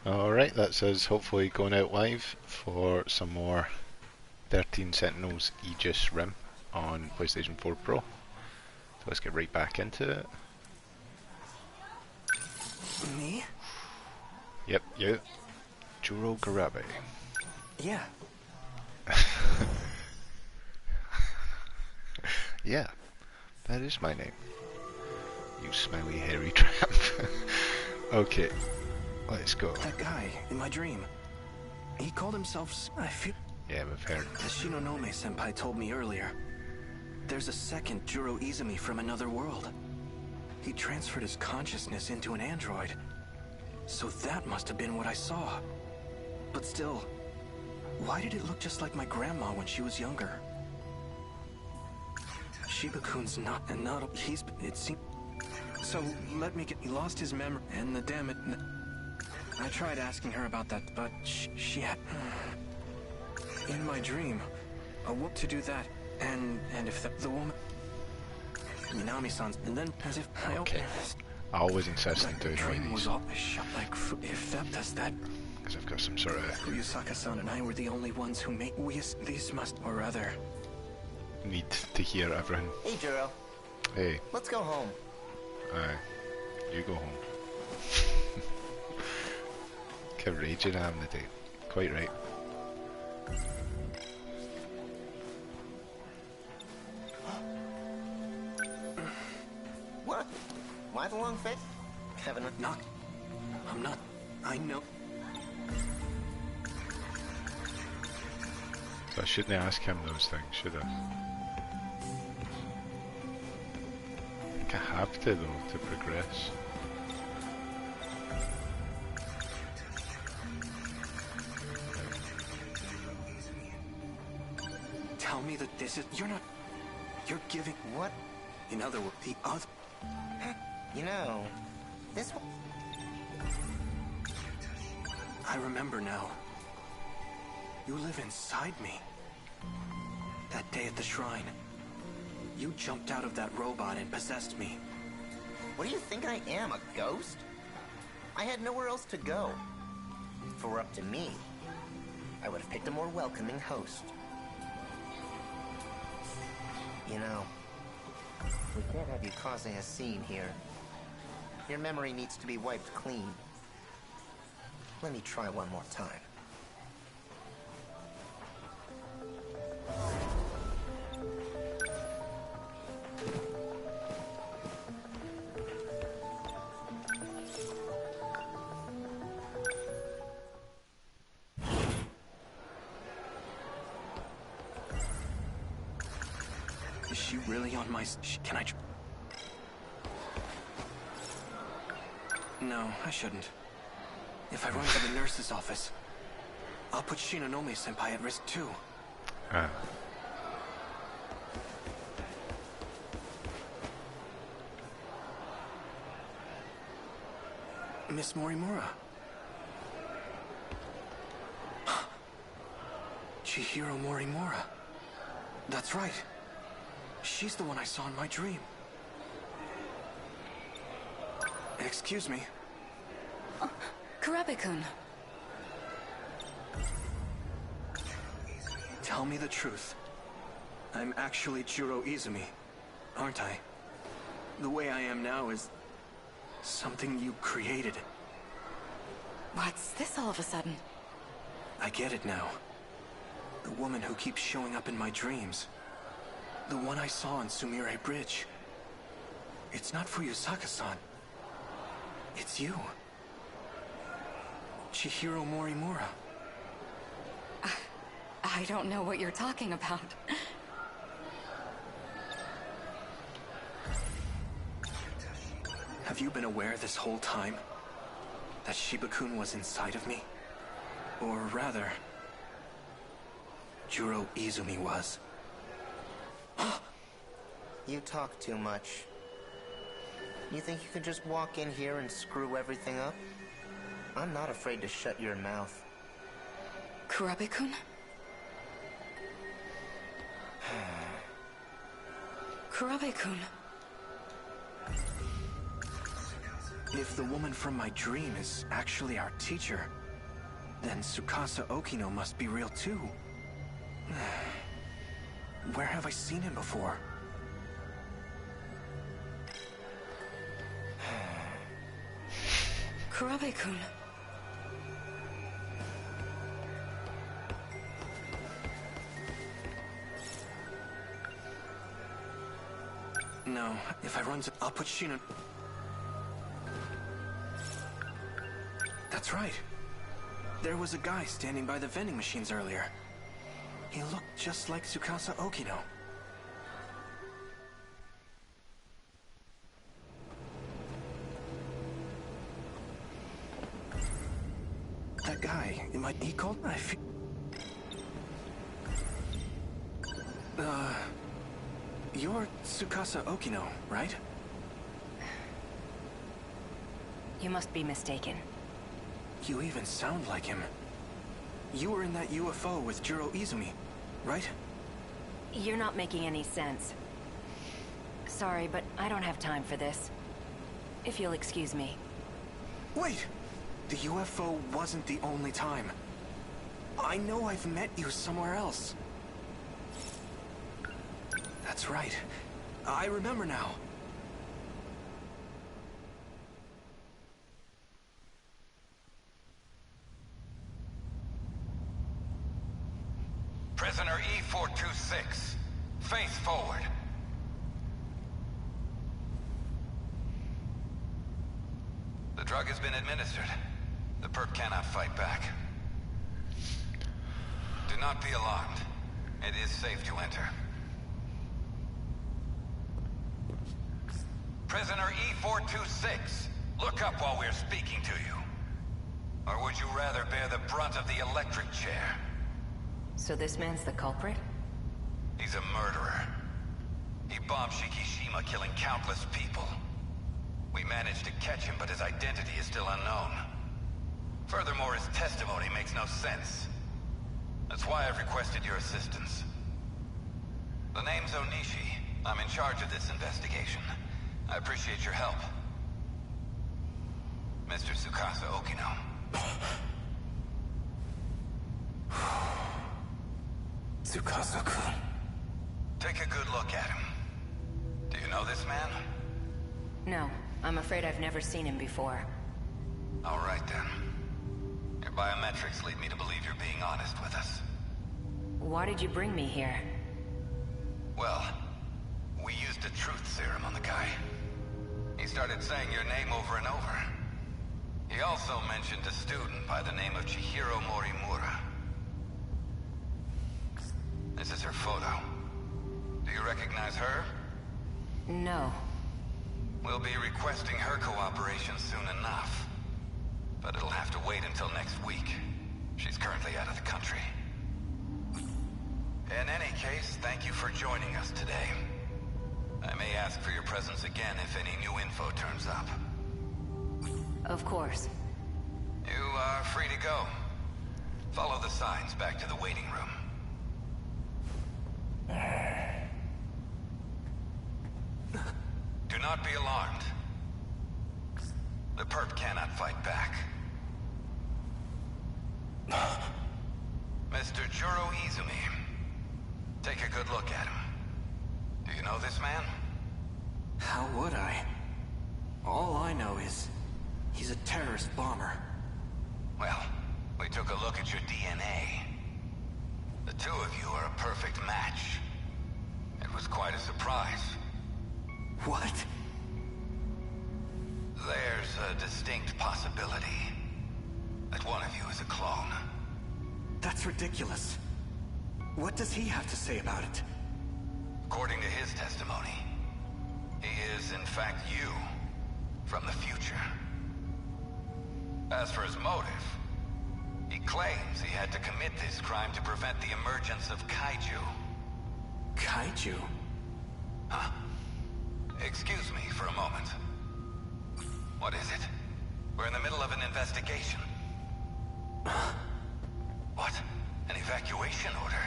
Alright, that's us hopefully going out live for some more 13 Sentinels Aegis Rim on PlayStation 4 Pro. So let's get right back into it. Me? Yep, you. Juro Garabe. Yeah. Yeah, that is my name. You smelly hairy tramp. Okay, let's go. That guy in my dream. He called himself... I feel... Yeah, we've heard. The Shinonome-senpai told me earlier. There's a second Juro Izumi from another world. He transferred his consciousness into an android. So that must have been what I saw. But still, why did it look just like my grandma when she was younger? Shiba-kun's not... he's... it seemed... So, let me get... He lost his memory, and the damn it... I tried asking her about that, but she had... In my dream, a whoop to do that, and if the woman... Minami-san's... And then, as if... Okay. I always insist on like doing the all dream these. was all shot like... If that does that... Because I've got some sort of... Uyusaka-san and I were the only ones who made... These must... Or rather... need to hear everything. Hey, Juro. Hey. Let's go home. Aye. You go home. Look how raging I am today. Quite right. What? Why the long face? Haven't I... Not... I'm not... I know... So I shouldn't ask him those things, should I? I think I have to though, to progress. Tell me that this is... You're not... You're giving... What? In other words, the other... You know, this one... I remember now. You live inside me. That day at the shrine, you jumped out of that robot and possessed me. What do you think I am, a ghost? I had nowhere else to go. If it were up to me, I would have picked a more welcoming host. You know, we can't have you causing a scene here. Your memory needs to be wiped clean. Let me try one more time. Is she really on my... Can I... No, I shouldn't. If I run to the nurse's office, I'll put Shinonome-senpai at risk too. Ah. Miss Morimura. Chihiro Morimura. That's right. She's the one I saw in my dream. Excuse me. Kurabe-kun. Tell me the truth. I'm actually Juro Izumi, aren't I? The way I am now is something you created. What's this all of a sudden? I get it now. The woman who keeps showing up in my dreams. The one I saw on Sumire Bridge. It's not Fuyusaka-san. It's you. Chihiro Morimura. I don't know what you're talking about. Have you been aware this whole time that Shiba-kun was inside of me? Or rather, Juro Izumi was. You talk too much. You think you can just walk in here and screw everything up? I'm not afraid to shut your mouth. Kurabe-kun? Kurabe-kun. If the woman from my dream is actually our teacher, then Tsukasa Okino must be real too. Where have I seen him before? Kurabe-kun. No, if I run to... I'll put Shino... That's right. There was a guy standing by the vending machines earlier. He looked just like Tsukasa Okino. That guy, he called... I feel... You're Tsukasa Okino, right? You must be mistaken. You even sound like him. You were in that UFO with Jiro Izumi, right? You're not making any sense. Sorry, but I don't have time for this. If you'll excuse me. Wait! The UFO wasn't the only time. I know I've met you somewhere else. That's right. I remember now. Prisoner E426, face forward. The drug has been administered. The perp cannot fight back. Do not be alarmed. It is safe to enter. Prisoner E426, look up while we're speaking to you. Or would you rather bear the brunt of the electric chair? So this man's the culprit? He's a murderer. He bombed Shikishima, killing countless people. We managed to catch him, but his identity is still unknown. Furthermore, his testimony makes no sense. That's why I've requested your assistance. The name's Onishi. I'm in charge of this investigation. I appreciate your help. Mr. Tsukasa Okino. Tsukasa-kun. Take a good look at him. Do you know this man? No, I'm afraid I've never seen him before. All right then. Your biometrics lead me to believe you're being honest with us. Why did you bring me here? Well, we used a truth serum on the guy. He started saying your name over and over. He also mentioned a student by the name of Chihiro Morimura. This is her photo. Do you recognize her? No. We'll be requesting her cooperation soon enough. But it'll have to wait until next week. She's currently out of the country. In any case, thank you for joining us today. I may ask for your presence again if any new info turns up. Of course. You are free to go. Follow the signs back to the waiting room. Do not be alarmed. The perp cannot fight back. Mr. Jiro Izumi. Take a good look at him. Do you know this man? How would I? All I know is he's a terrorist bomber. Well, we took a look at your DNA. The two of you are a perfect match. It was quite a surprise. What? There's a distinct possibility that one of you is a clone. That's ridiculous. What does he have to say about it? According to his testimony, he is in fact you from the future. As for his motive, he claims he had to commit this crime to prevent the emergence of kaiju. Kaiju? Huh? Excuse me for a moment. What is it? We're in the middle of an investigation. What? An evacuation order?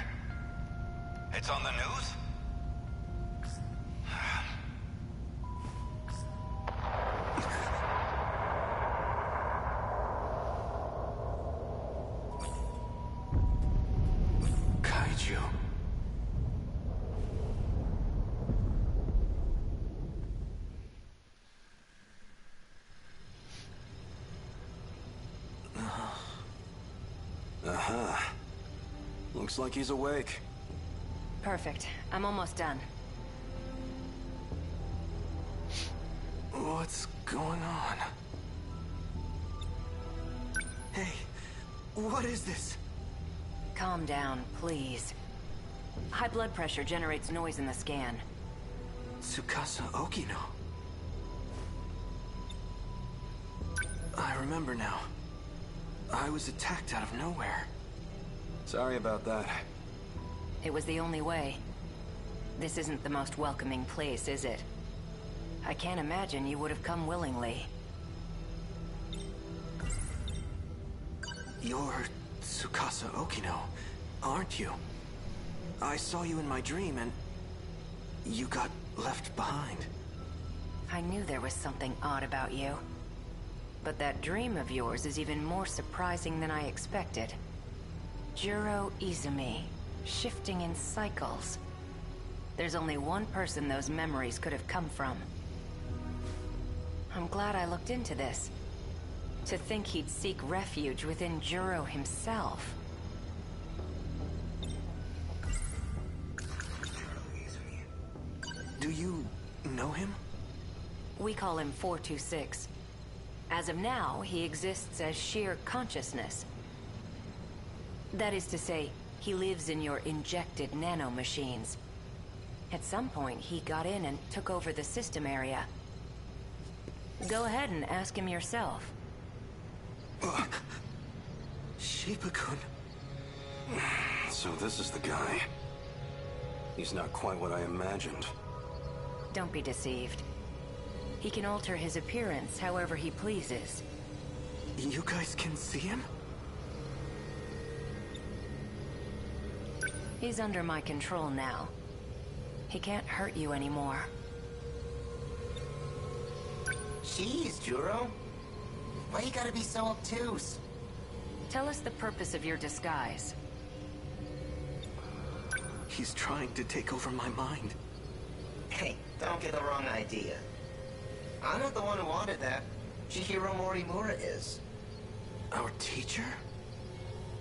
It's on the news? Looks like he's awake. Perfect. I'm almost done. What's going on? Hey, what is this? Calm down, please. High blood pressure generates noise in the scan. Tsukasa Okino. I remember now. I was attacked out of nowhere. Sorry about that. It was the only way. This isn't the most welcoming place, is it? I can't imagine you would have come willingly. You're Tsukasa Okino, aren't you? I saw you in my dream and you got left behind. I knew there was something odd about you. But that dream of yours is even more surprising than I expected. Juro Izumi, shifting in cycles. There's only one person those memories could have come from. I'm glad I looked into this. To think he'd seek refuge within Juro himself. Do you know him? We call him 426. As of now, he exists as sheer consciousness. That is to say, he lives in your injected nanomachines. At some point, he got in and took over the system area. Go ahead and ask him yourself. Shiba-kun. So this is the guy. He's not quite what I imagined. Don't be deceived. He can alter his appearance however he pleases. You guys can see him? He's under my control now. He can't hurt you anymore. Jeez, Juro. Why you gotta be so obtuse? Tell us the purpose of your disguise. He's trying to take over my mind. Hey, don't get the wrong idea. I'm not the one who wanted that. Chihiro Morimura is. Our teacher?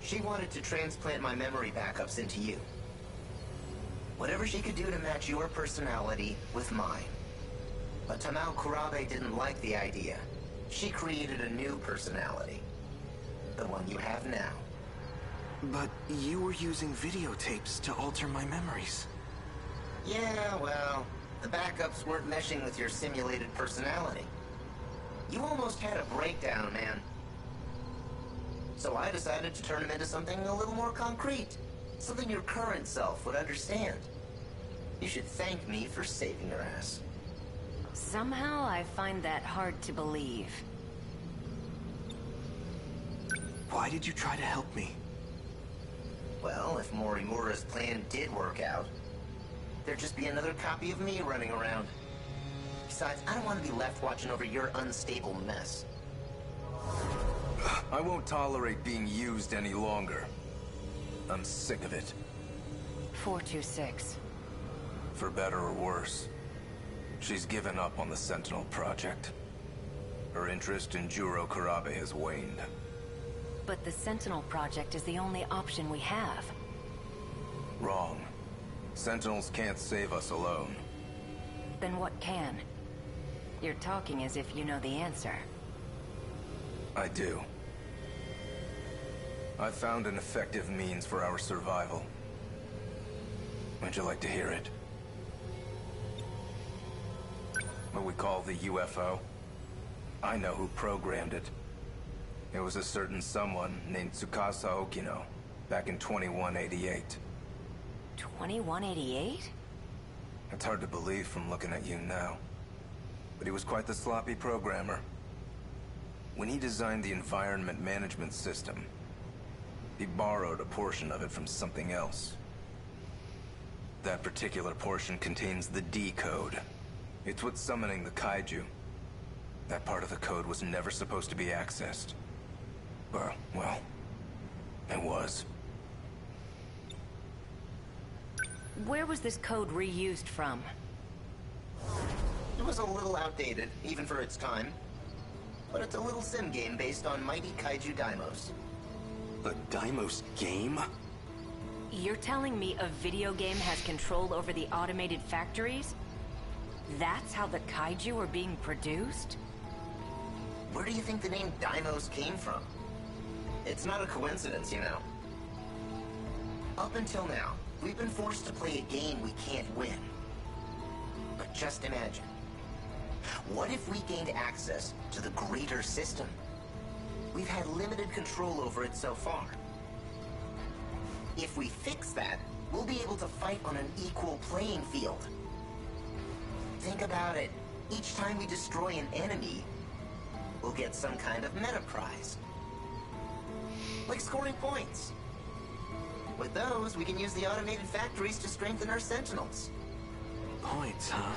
She wanted to transplant my memory backups into you. Whatever she could do to match your personality with mine. But Tamao Kurabe didn't like the idea. She created a new personality. The one you have now. But you were using videotapes to alter my memories. Yeah, well, the backups weren't meshing with your simulated personality. You almost had a breakdown, man. So I decided to turn him into something a little more concrete. Something your current self would understand. You should thank me for saving your ass. Somehow I find that hard to believe. Why did you try to help me? Well, if Morimura's plan did work out, there'd just be another copy of me running around. Besides, I don't want to be left watching over your unstable mess. I won't tolerate being used any longer. I'm sick of it. 426. For better or worse. She's given up on the Sentinel project. Her interest in Juro Kurabe has waned. But the Sentinel project is the only option we have. Wrong. Sentinels can't save us alone. Then what can? You're talking as if you know the answer. I do. I found an effective means for our survival. Would you like to hear it? What we call the UFO? I know who programmed it. It was a certain someone named Tsukasa Okino, back in 2188. 2188? It's hard to believe from looking at you now. But he was quite the sloppy programmer. When he designed the environment management system, he borrowed a portion of it from something else. That particular portion contains the D code. It's what's summoning the kaiju. That part of the code was never supposed to be accessed. Well, it was. Where was this code reused from? It was a little outdated, even for its time. But it's a little sim game based on mighty kaiju daimos. A Deimos game? You're telling me a video game has control over the automated factories? That's how the kaiju are being produced? Where do you think the name Deimos came from? It's not a coincidence, you know. Up until now, we've been forced to play a game we can't win. But just imagine. What if we gained access to the greater system? We've had limited control over it so far. If we fix that, we'll be able to fight on an equal playing field. Think about it. Each time we destroy an enemy, we'll get some kind of meta prize. Like scoring points. With those, we can use the automated factories to strengthen our Sentinels. Points, huh?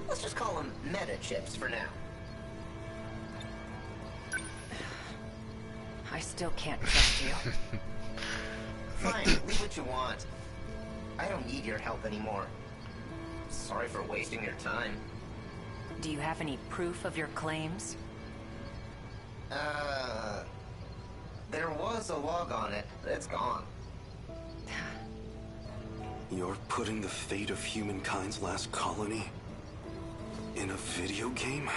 Let's just call them meta chips for now. I still can't trust you. Fine, leave what you want. I don't need your help anymore. Sorry for wasting your time. Do you have any proof of your claims? There was a log on it, but it's gone. You're putting the fate of humankind's last colony in a video game?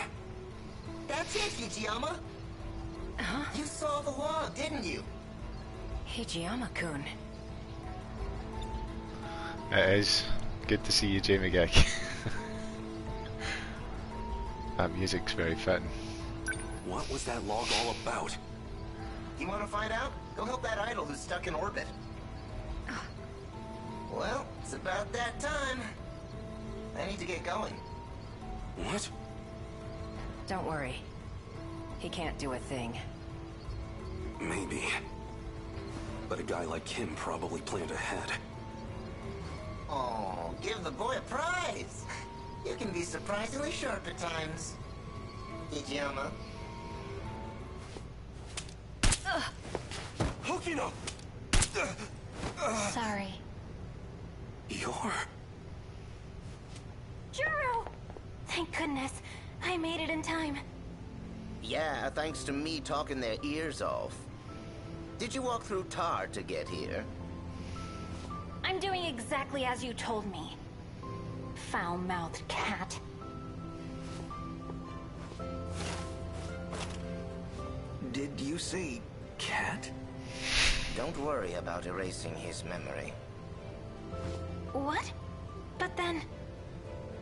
That's it, Hijiyama! Huh? You saw the log, didn't you? Hijiyama-kun. It is. Good to see you, Jamie Gek. That music's very fitting. What was that log all about? You want to find out? Go help that idol who's stuck in orbit. Well, it's about that time. I need to get going. What? Don't worry. He can't do a thing. Maybe. But a guy like him probably planned ahead. Oh, give the boy a prize! You can be surprisingly sharp at times. Hijiyama. Hokino! Sorry. You're... Juro! Thank goodness. I made it in time. Yeah, thanks to me talking their ears off. Did you walk through tar to get here? I'm doing exactly as you told me. Foul-mouthed cat. Did you say cat? Don't worry about erasing his memory. What? But then...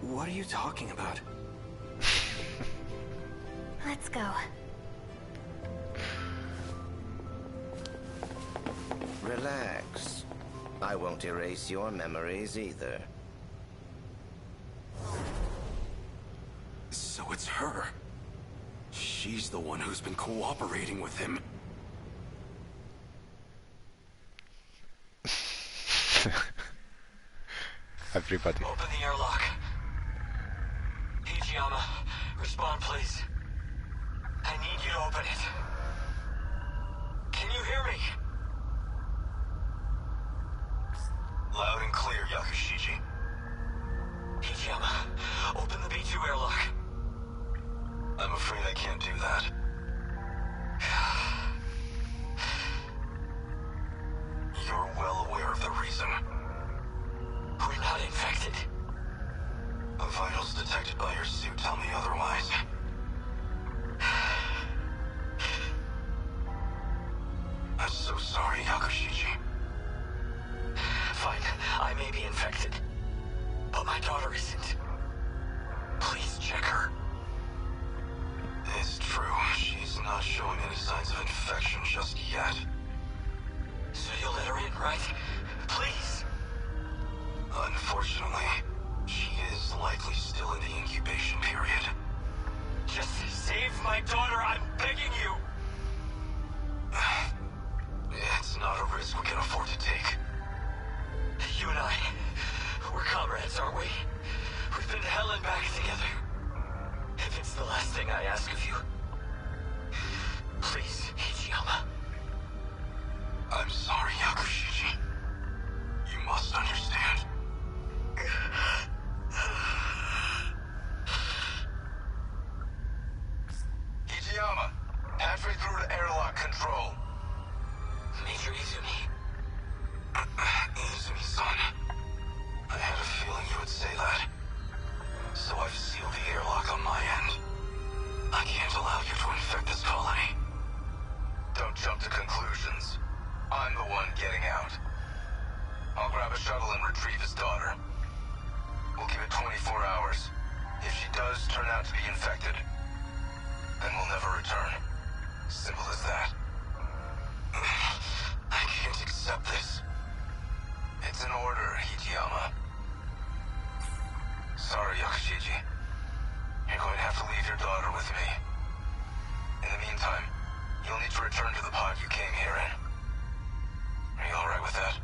What are you talking about? Let's go. Relax. I won't erase your memories either. So it's her. She's the one who's been cooperating with him. Everybody. Open the airlock. Hijiyama, respond please. I need you to open it. Can you hear me? Loud and clear, Yakushiji. Hijiyama, open the B2 airlock. I'm afraid I can't do that. You're well aware of the reason. We're not infected. The vitals detected by your suit tell me otherwise. I'm so sorry, Yakushiji. Fine, I may be infected, but my daughter isn't. Please check her. It's true, she's not showing any signs of infection just yet. So you'll let her in, right? Please? Unfortunately, she is likely still in the incubation period. Just save my daughter, I'm begging you! It's not a risk we can afford to take. You and I, we're comrades, aren't we? We've been hell and back together. If it's the last thing I ask of you, please, Hijiyama. I'm sorry, Yakushiji. You must understand. Hijiyama, halfway through to airlock control. Don't jump to conclusions. I'm the one getting out. I'll grab a shuttle and retrieve his daughter. We'll give it 24 hours. If she does turn out to be infected, then we'll never return. Simple as that. I can't accept this. It's an order, Hijiyama. Sorry, Yakushiji. You're going to have to leave your daughter with me. In the meantime, you'll need to return to the pod you came here in. Are you alright with that?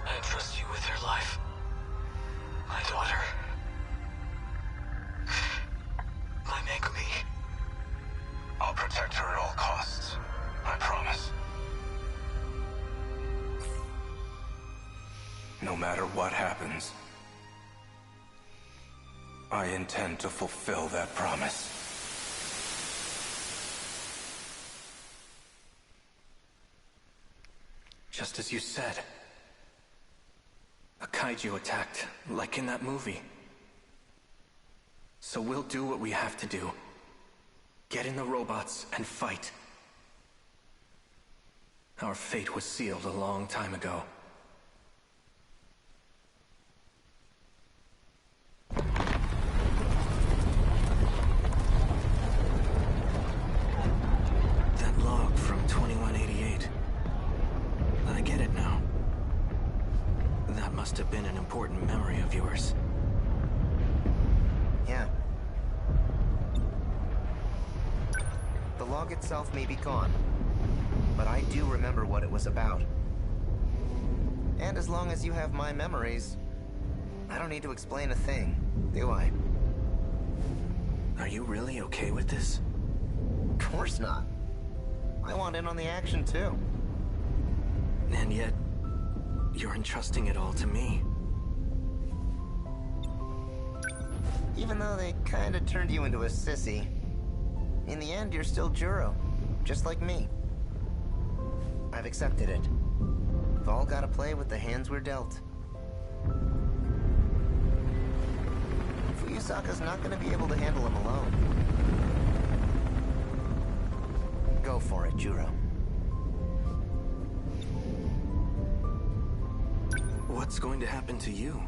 I entrust you with her life. My daughter. My Megumi. I'll protect her at all costs. I promise. No matter what happens, I intend to fulfill that promise. Just as you said. A kaiju attacked, like in that movie. So we'll do what we have to do. Get in the robots and fight. Our fate was sealed a long time ago. That log from 2188. I get it now. That must have been an important memory of yours. Yeah. The log itself may be gone, but I do remember what it was about. And as long as you have my memories, I don't need to explain a thing, do I? Are you really okay with this? Of course not. I want in on the action too. And yet, you're entrusting it all to me. Even though they kinda turned you into a sissy, in the end you're still Juro, just like me. I've accepted it. We've all gotta play with the hands we're dealt. Fuyusaka's not gonna be able to handle him alone. Go for it, Juro. What's going to happen to you?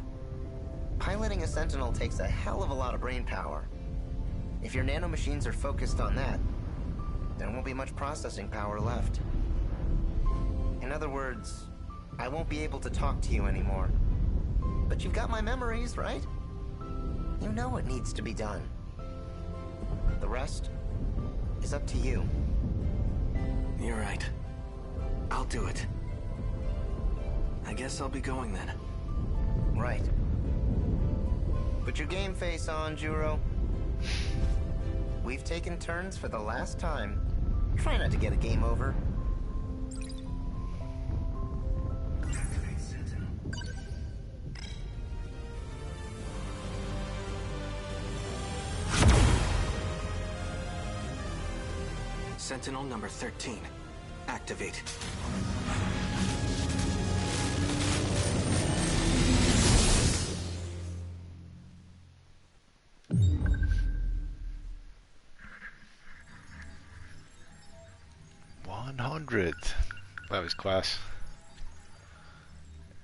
Piloting a Sentinel takes a hell of a lot of brain power. If your nanomachines are focused on that, there won't be much processing power left. In other words, I won't be able to talk to you anymore. But you've got my memories, right? You know what needs to be done. The rest is up to you. You're right. I'll do it. I guess I'll be going then. Right. Put your game face on, Juro. We've taken turns for the last time. Try not to get a game over. Sentinel number 13. Activate. That was class.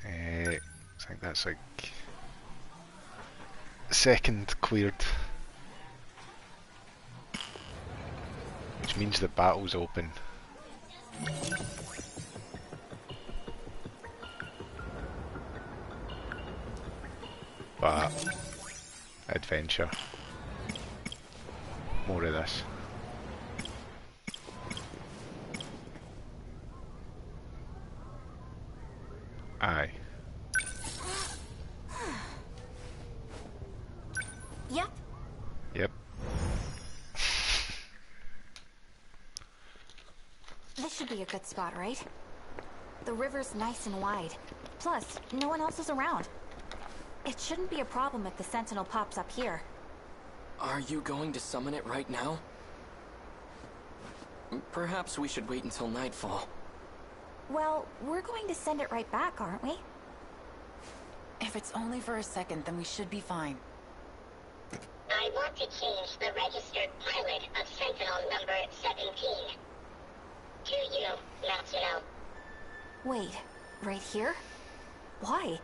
I think that's like second cleared, which means the battle's open. But adventure. More of this. Aye. Yep. Yep. This should be a good spot, right? The river's nice and wide. Plus, no one else is around. It shouldn't be a problem if the Sentinel pops up here. Are you going to summon it right now? Perhaps we should wait until nightfall. Well, we're going to send it right back, aren't we? If it's only for a second, then we should be fine. I want to change the registered pilot of Sentinel number 17. To Natsuno. Wait, right here? Why?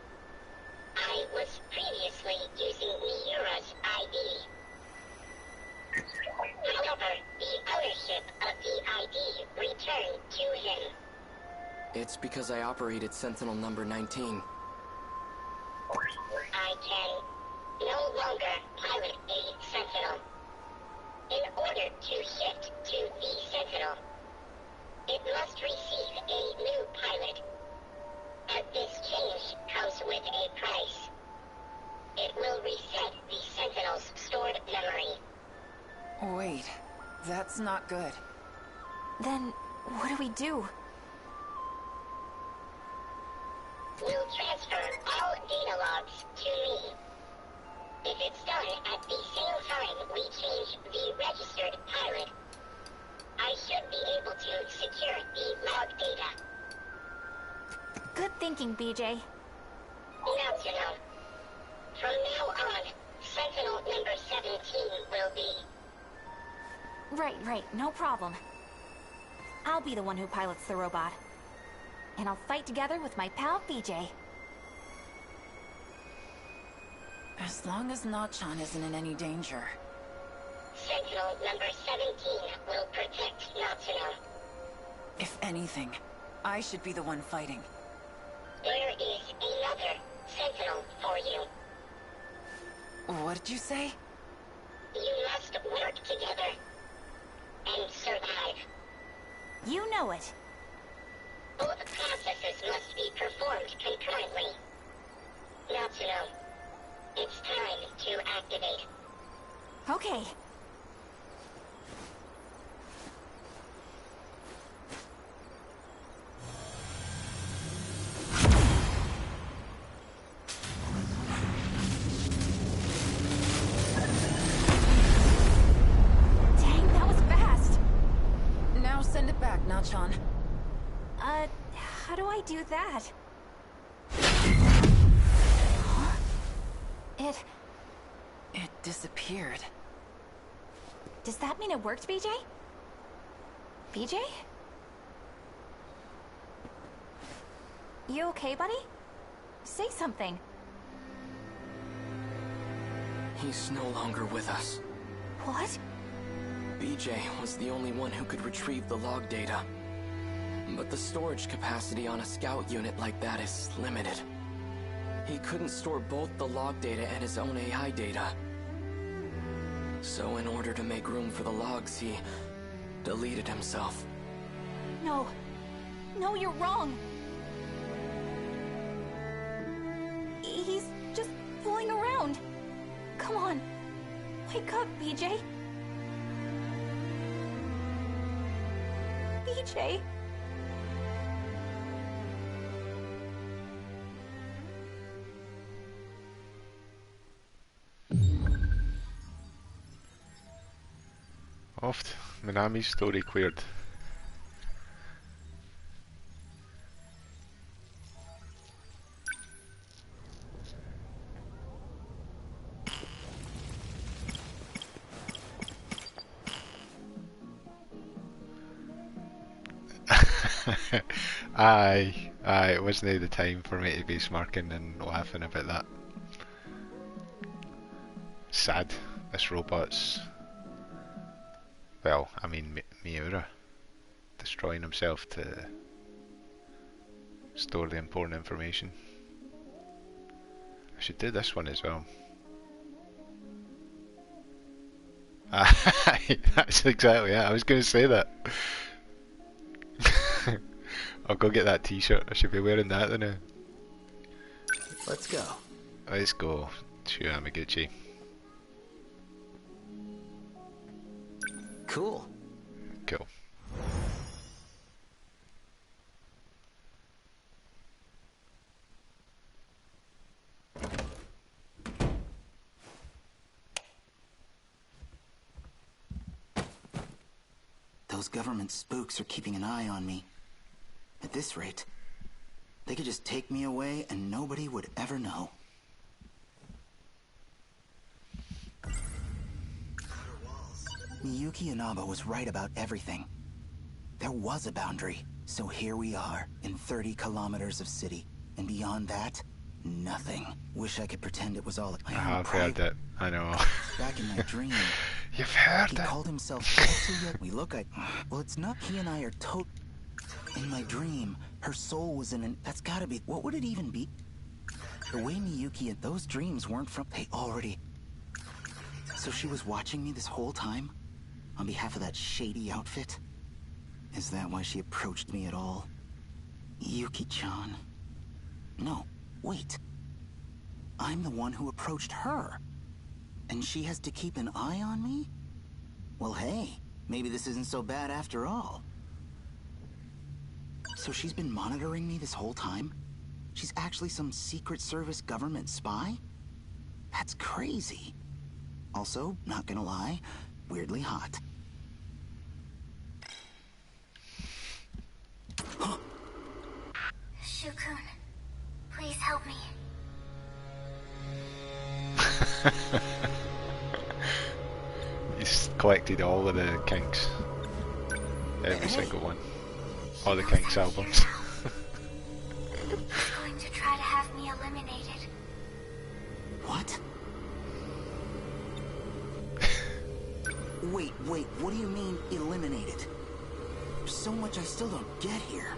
I was previously using Miura's ID. However, the ownership of the ID returned to him. It's because I operated Sentinel number 19. I can no longer pilot a Sentinel. In order to shift to the Sentinel, it must receive a new pilot. And this change comes with a price. It will reset the Sentinel's stored memory. Wait, that's not good. Then, what do we do? We'll transfer all data logs to me. If it's done at the same time we change the registered pilot, I should be able to secure the log data. Good thinking, BJ. Now to know. From now on, Sentinel number 17 will be... Right, no problem. I'll be the one who pilots the robot. And I'll fight together with my pal BJ. As long as Nachan isn't in any danger. Sentinel number 17 will protect Natsuno. If anything, I should be the one fighting. There is another Sentinel for you. What did you say? You must work together and survive. You know it. Both processes must be performed concurrently. Natsuno, it's time to activate. Okay. Dang, that was fast. Now send it back, Nachan. How do I do that? Huh? It disappeared. Does that mean it worked, BJ? BJ? You okay, buddy? Say something. He's no longer with us. What? BJ was the only one who could retrieve the log data. But the storage capacity on a scout unit like that is limited. He couldn't store both the log data and his own AI data. So in order to make room for the logs, he deleted himself. No. No, you're wrong. He's just fooling around. Come on. Wake up, BJ. BJ. Oft, Minami's story cleared. Aye, it wasn't the time for me to be smirking and laughing about that. Sad, this robot's... Well, I mean Miura destroying himself to store the important information. I should do this one as well. That's exactly it. I was going to say that. I'll go get that t-shirt. I should be wearing that now. Let's go. Let's go. Sure, Amaguchi. Cool. Cool. Those government spooks are keeping an eye on me. At this rate, they could just take me away and nobody would ever know. Miyuki Inaba was right about everything. There was a boundary. So here we are, in 30 kilometers of city. And beyond that, nothing. Wish I could pretend it was all I have heard it. I know. Back in my dream, You've heard he it. called himself Tetsuya. We look at... Well, it's not he and I are In my dream, her soul was in an... That's gotta be... What would it even be? The way Miyuki and those dreams weren't from... They already... So she was watching me this whole time? On behalf of that shady outfit? Is that why she approached me at all? Yuki-chan. No, wait. I'm the one who approached her. And she has to keep an eye on me? Well, hey, maybe this isn't so bad after all. So she's been monitoring me this whole time? She's actually some Secret Service government spy? That's crazy. Also, not gonna lie, weirdly hot. Shukun, please help me. He's collected all of the Kinks. Every single one. All the Kinks albums. He's going to try to have me eliminated. What? Wait, what do you mean, eliminated? There's so much I still don't get here.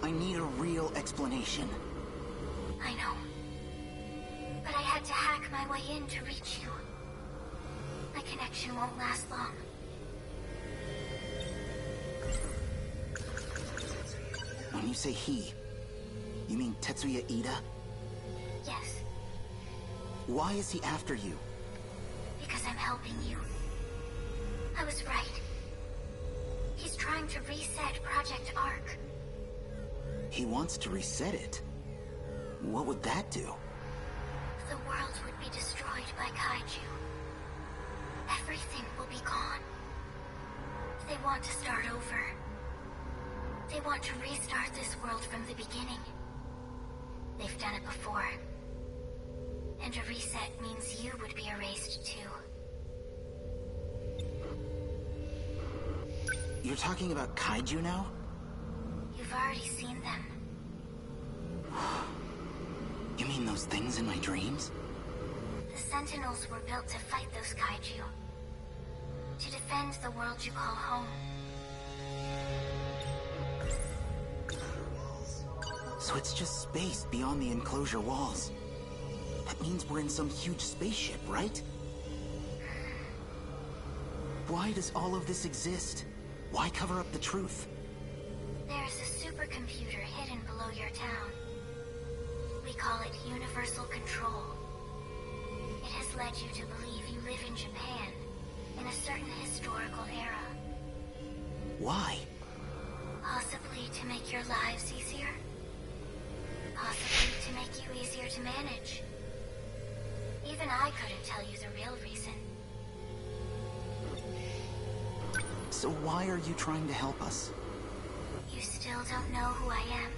I need a real explanation. I know. But I had to hack my way in to reach you. My connection won't last long. When you say he, you mean Tetsuya Ida? Yes, Why is he after you? because I'm helping you. I was right. He's trying to reset Project Ark. He wants to reset it. What would that do? The world would be destroyed by kaiju. Everything will be gone. They want to start over. They want to restart this world from the beginning. They've done it before. And a reset means you would be erased too. You're talking about kaiju now? You've already seen them. You mean those things in my dreams? The Sentinels were built to fight those kaiju. To defend the world you call home. So it's just space beyond the enclosure walls. That means we're in some huge spaceship, right? Why does all of this exist? Why cover up the truth? There's a supercomputer hidden below your town. We call it Universal Control. It has led you to believe you live in Japan, in a certain historical era. Why? Possibly to make your lives easier. Possibly to make you easier to manage. Even I couldn't tell you the real reason. So why are you trying to help us? You still don't know who I am.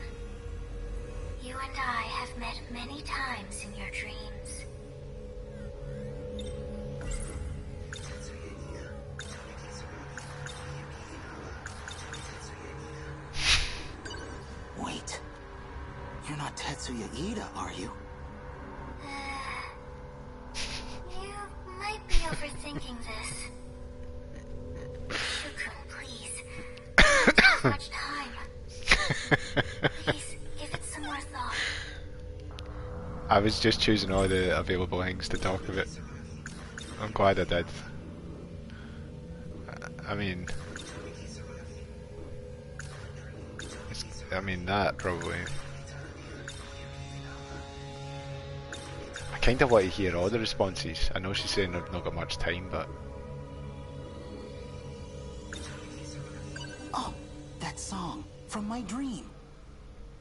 You and I have met many times in your dreams. Wait. You're not Tetsuya Ida, are you? You might be overthinking this. Shukun, please. Don't take much time. Please, give it some more thought. I was just choosing all the available things to talk about. I'm glad I did. I mean, that probably. I kind of want to hear all the responses. I know she's saying I've not got much time, but Oh, that song from my dream.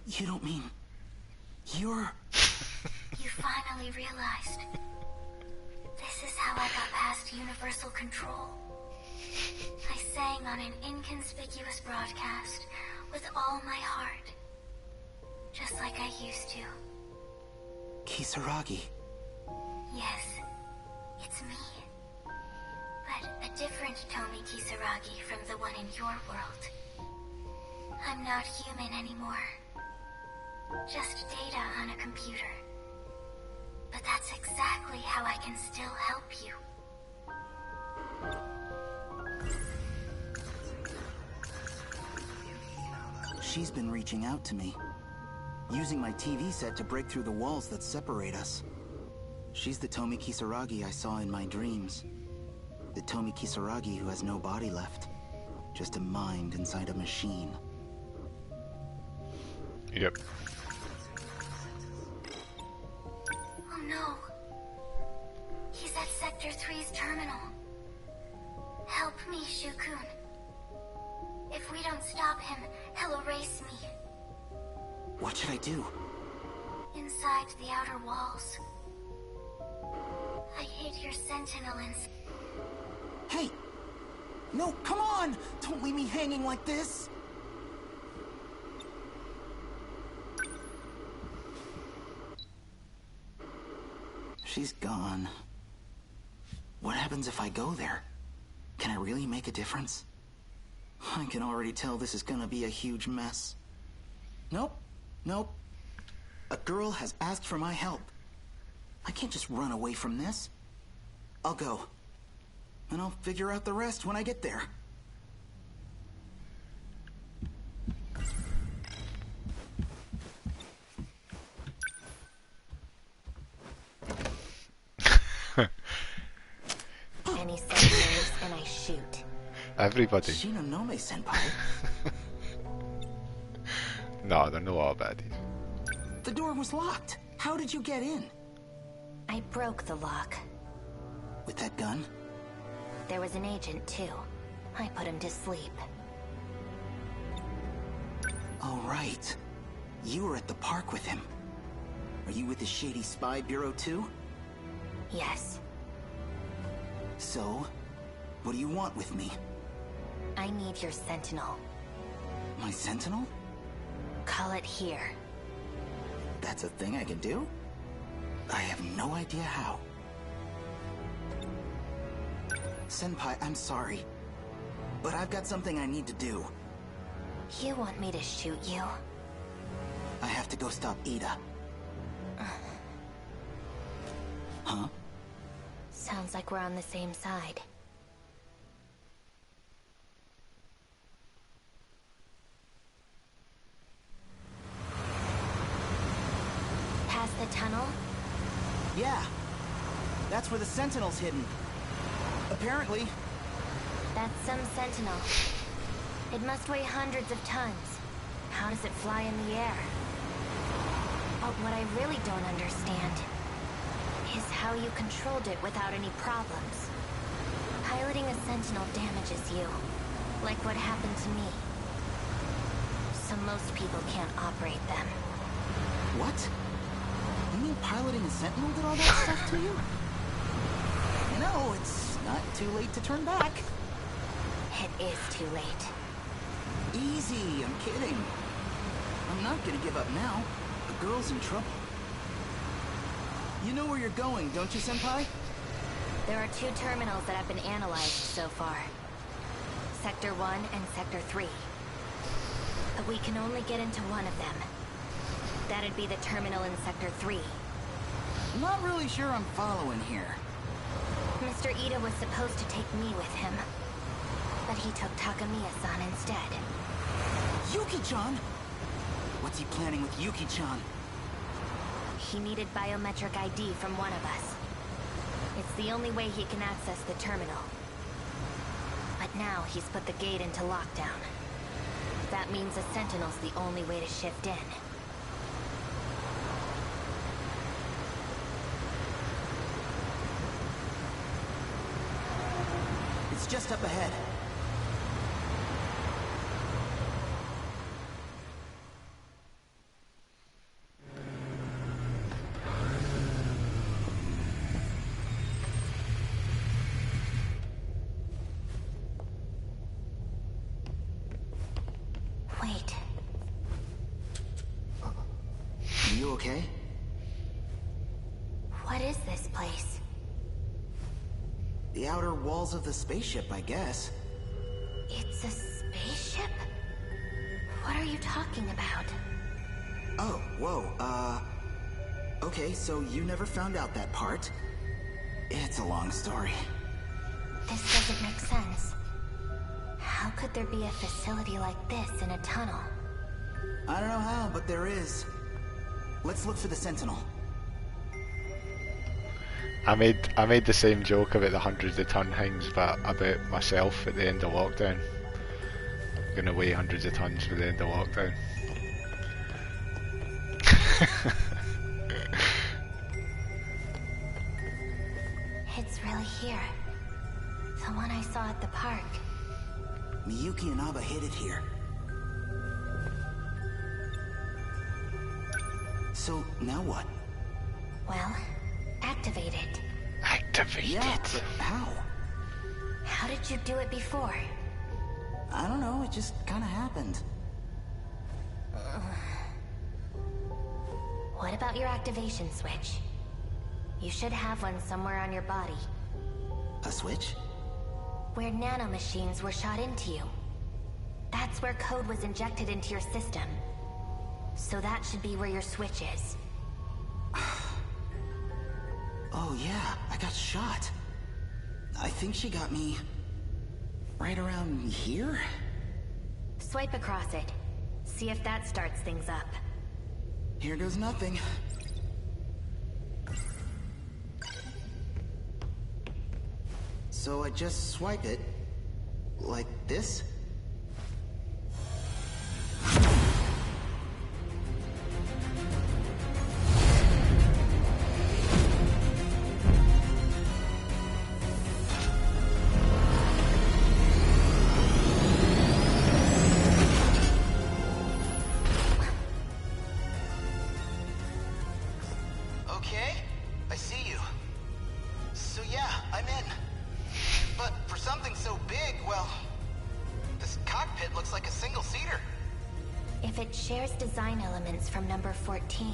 You don't mean you're... You finally realized. This is how I got past Universal Control. I sang on an inconspicuous broadcast with all my heart. Just like I used to. Kisaragi. Yes, it's me. But a different Tomi Kisaragi from the one in your world. I'm not human anymore. Just data on a computer. But that's exactly how I can still help you. She's been reaching out to me, using my TV set to break through the walls that separate us. She's the Tomi Kisaragi I saw in my dreams. The Tomi Kisaragi who has no body left. Just a mind inside a machine. Yep. Oh no. He's at Sector 3's terminal. Help me, Shukun. If we don't stop him, he'll erase me. What should I do? Inside the outer walls. I hid your sentinel in... Hey! No, come on! Don't leave me hanging like this! She's gone. What happens if I go there? Can I really make a difference? I can already tell this is gonna be a huge mess. Nope. Nope. A girl has asked for my help. I can't just run away from this. I'll go. And I'll figure out the rest when I get there. Any sentinels and I shoot. Everybody. Shinonome senpai. No, they're not all baddies. The door was locked. How did you get in? I broke the lock. With that gun? There was an agent too. I put him to sleep. Oh, right. You were at the park with him. Are you with the shady spy bureau too? Yes. So, what do you want with me? I need your sentinel. My sentinel? Call it here. That's a thing I can do? I have no idea how. Senpai, I'm sorry. But I've got something I need to do. You want me to shoot you? I have to go stop Ida. Huh? Sounds like we're on the same side. Past the tunnel? Yeah. That's where the sentinel's hidden. Apparently. That's some sentinel. It must weigh hundreds of tons. How does it fly in the air? But what I really don't understand is how you controlled it without any problems. Piloting a sentinel damages you, like what happened to me. So most people can't operate them. What? You mean piloting a sentinel did all that stuff to you? No, it's not too late to turn back. It is too late. Easy, I'm kidding. I'm not gonna give up now. The girl's in trouble. You know where you're going, don't you, Senpai? There are 2 terminals that have been analyzed so far. Sector 1 and Sector 3. But we can only get into one of them. That'd be the terminal in Sector 3. I'm not really sure I'm following here. Mr. Ida was supposed to take me with him. But he took Takamiya-san instead. Yuki-chan? What's he planning with Yuki-chan? He needed biometric ID from one of us. It's the only way he can access the terminal. But now he's put the gate into lockdown. That means a sentinel's the only way to shift in. It's just up ahead. Wait. You okay? What is this place? The outer walls of the spaceship, I guess. It's a spaceship? What are you talking about? Oh, whoa, okay, so you never found out that part. It's a long story. This doesn't make sense. How could there be a facility like this in a tunnel? I don't know how, but there is. Let's look for the Sentinel. I made the same joke about the hundreds of ton things, but about myself at the end of lockdown. I'm gonna weigh hundreds of tons for the end of lockdown. It's really here. The one I saw at the park. Miyuki and Aba hid it here. So, now what? Well, activate it. Activate it? But how? How did you do it before? I don't know, it just kinda happened. What about your activation switch? You should have one somewhere on your body. A switch? Where nanomachines were shot into you. That's where code was injected into your system. So that should be where your switch is. Oh yeah, I got shot. I think she got me... right around here? Swipe across it. See if that starts things up. Here goes nothing. So I just swipe it... like this? Okay, I see you. So yeah, I'm in. But for something so big, well, this cockpit looks like a single-seater. If it shares design elements from number 14,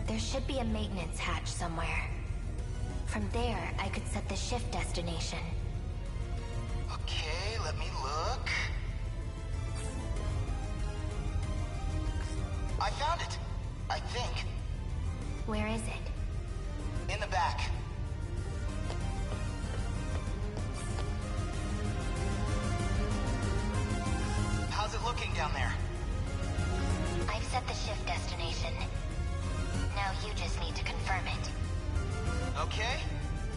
there should be a maintenance hatch somewhere. From there, I could set the shift destination. Okay, let me look. I found it, I think. Where is it? In the back. How's it looking down there? I've set the shift destination. Now you just need to confirm it. Okay,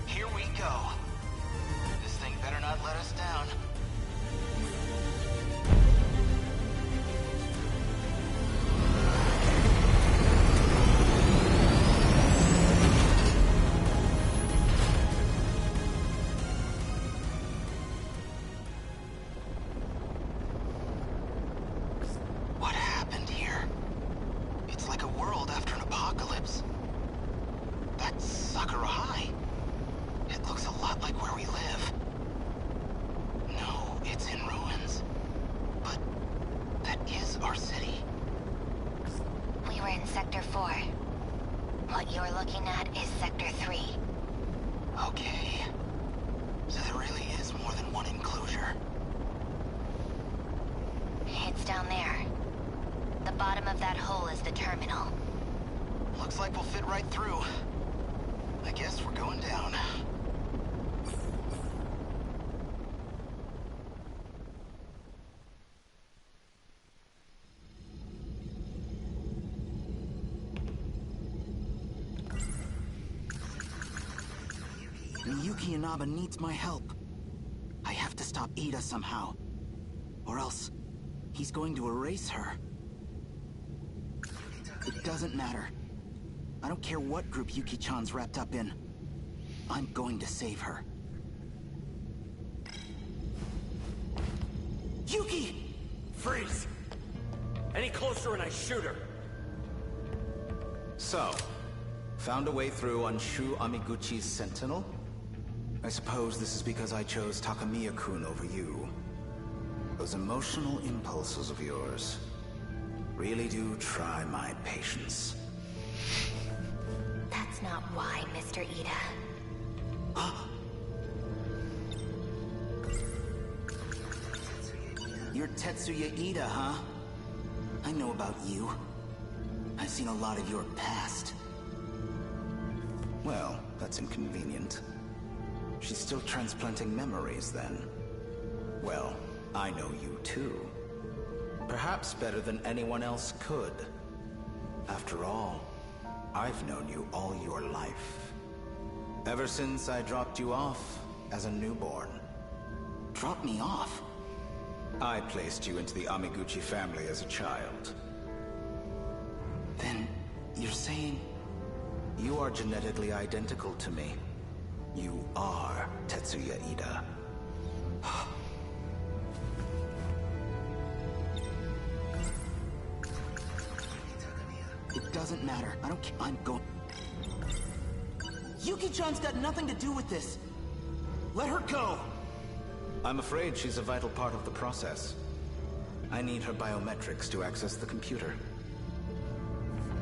here we go. This thing better not let us down. What happened here? It's like a world after an apocalypse. That's Sakura High. It looks a lot like where we live. No, it's in ruins. But that is our city. We were in Sector 4. What you're looking at is Sector 3. Okay. So there really is more than one enclosure. It's down there. The bottom of that hole is the terminal. Looks like we'll fit right through. I guess we're going down. Miyuki Inaba needs my help. I have to stop Ida somehow. Or else, he's going to erase her. It doesn't matter. I don't care what group Yuki-chan's wrapped up in. I'm going to save her. Yuki! Freeze! Any closer and I shoot her. So, found a way through on Shu Amiguchi's Sentinel? I suppose this is because I chose Takamiya-kun over you. Those emotional impulses of yours really do try my patience. That's not why, Mr. Ida. You're Tetsuya Ida, huh? I know about you. I've seen a lot of your past. Well, that's inconvenient. She's still transplanting memories, then. Well, I know you too. Perhaps better than anyone else could. After all, I've known you all your life. Ever since I dropped you off as a newborn. Dropped me off? I placed you into the Amiguchi family as a child. Then, you're saying... You are genetically identical to me. You are Tetsuya Ida. It doesn't matter. I don't care. I'm going... Yuki-chan's got nothing to do with this. Let her go! I'm afraid she's a vital part of the process. I need her biometrics to access the computer.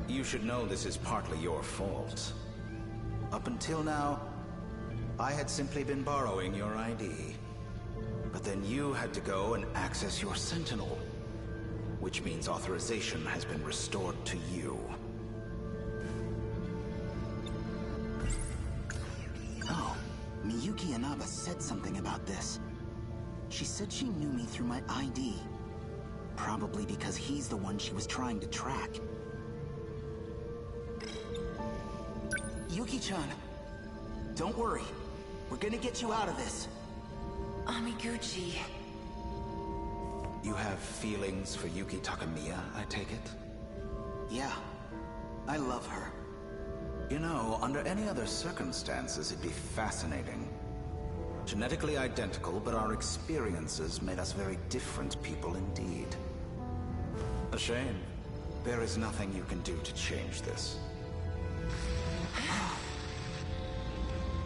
You should know this is partly your fault. Up until now, I had simply been borrowing your ID. But then you had to go and access your Sentinel. Which means authorization has been restored to you. Oh, Miyuki Inaba said something about this. She said she knew me through my ID. Probably because he's the one she was trying to track. Yuki-chan, don't worry. We're gonna get you out of this. Amiguchi. You have feelings for Yuki Takamiya, I take it? Yeah. I love her. You know, under any other circumstances, it'd be fascinating. Genetically identical, but our experiences made us very different people indeed. A shame. There is nothing you can do to change this.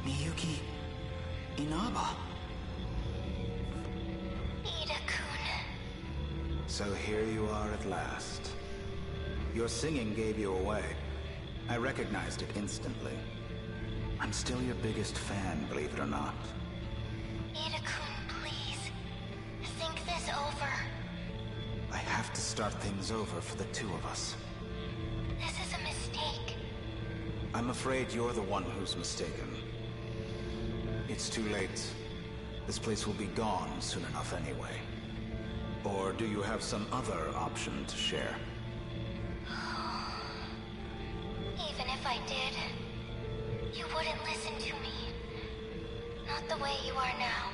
Miyuki Inaba. Ida-kun. So here you are at last. Your singing gave you away. I recognized it instantly. I'm still your biggest fan, believe it or not. Ida-kun, please. Think this over. I have to start things over for the two of us. This is a mistake. I'm afraid you're the one who's mistaken. It's too late. This place will be gone soon enough anyway. Or do you have some other option to share? Even if I did, you wouldn't listen to me. Not the way you are now.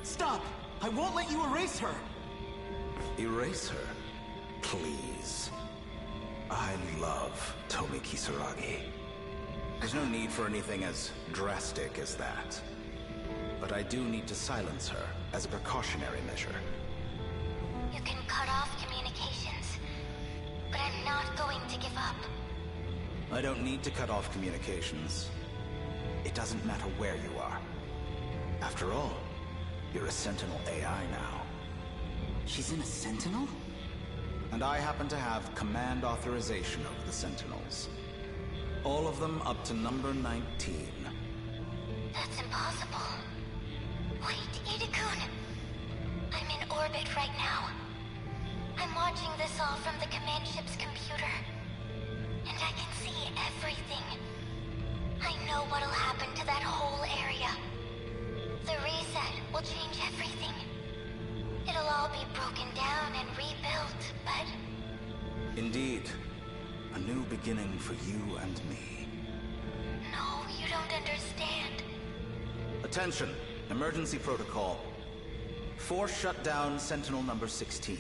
Stop! I won't let you erase her! Erase her? Please. I love Tomi Kisaragi. There's no need for anything as drastic as that. But I do need to silence her as a precautionary measure. You can cut off communications, but I'm not going to give up. I don't need to cut off communications. It doesn't matter where you are. After all, you're a Sentinel AI now. She's in a Sentinel? And I happen to have command authorization over the Sentinels. All of them up to number 19. That's impossible. Wait, Ida-kun. I'm in orbit right now. I'm watching this all from the command ship's computer. And I can see everything. I know what'll happen to that whole area. The reset will change everything. It'll all be broken down and rebuilt, but... Indeed. A new beginning for you and me. No, you don't understand. Attention! Emergency protocol. Force shut down Sentinel number 16.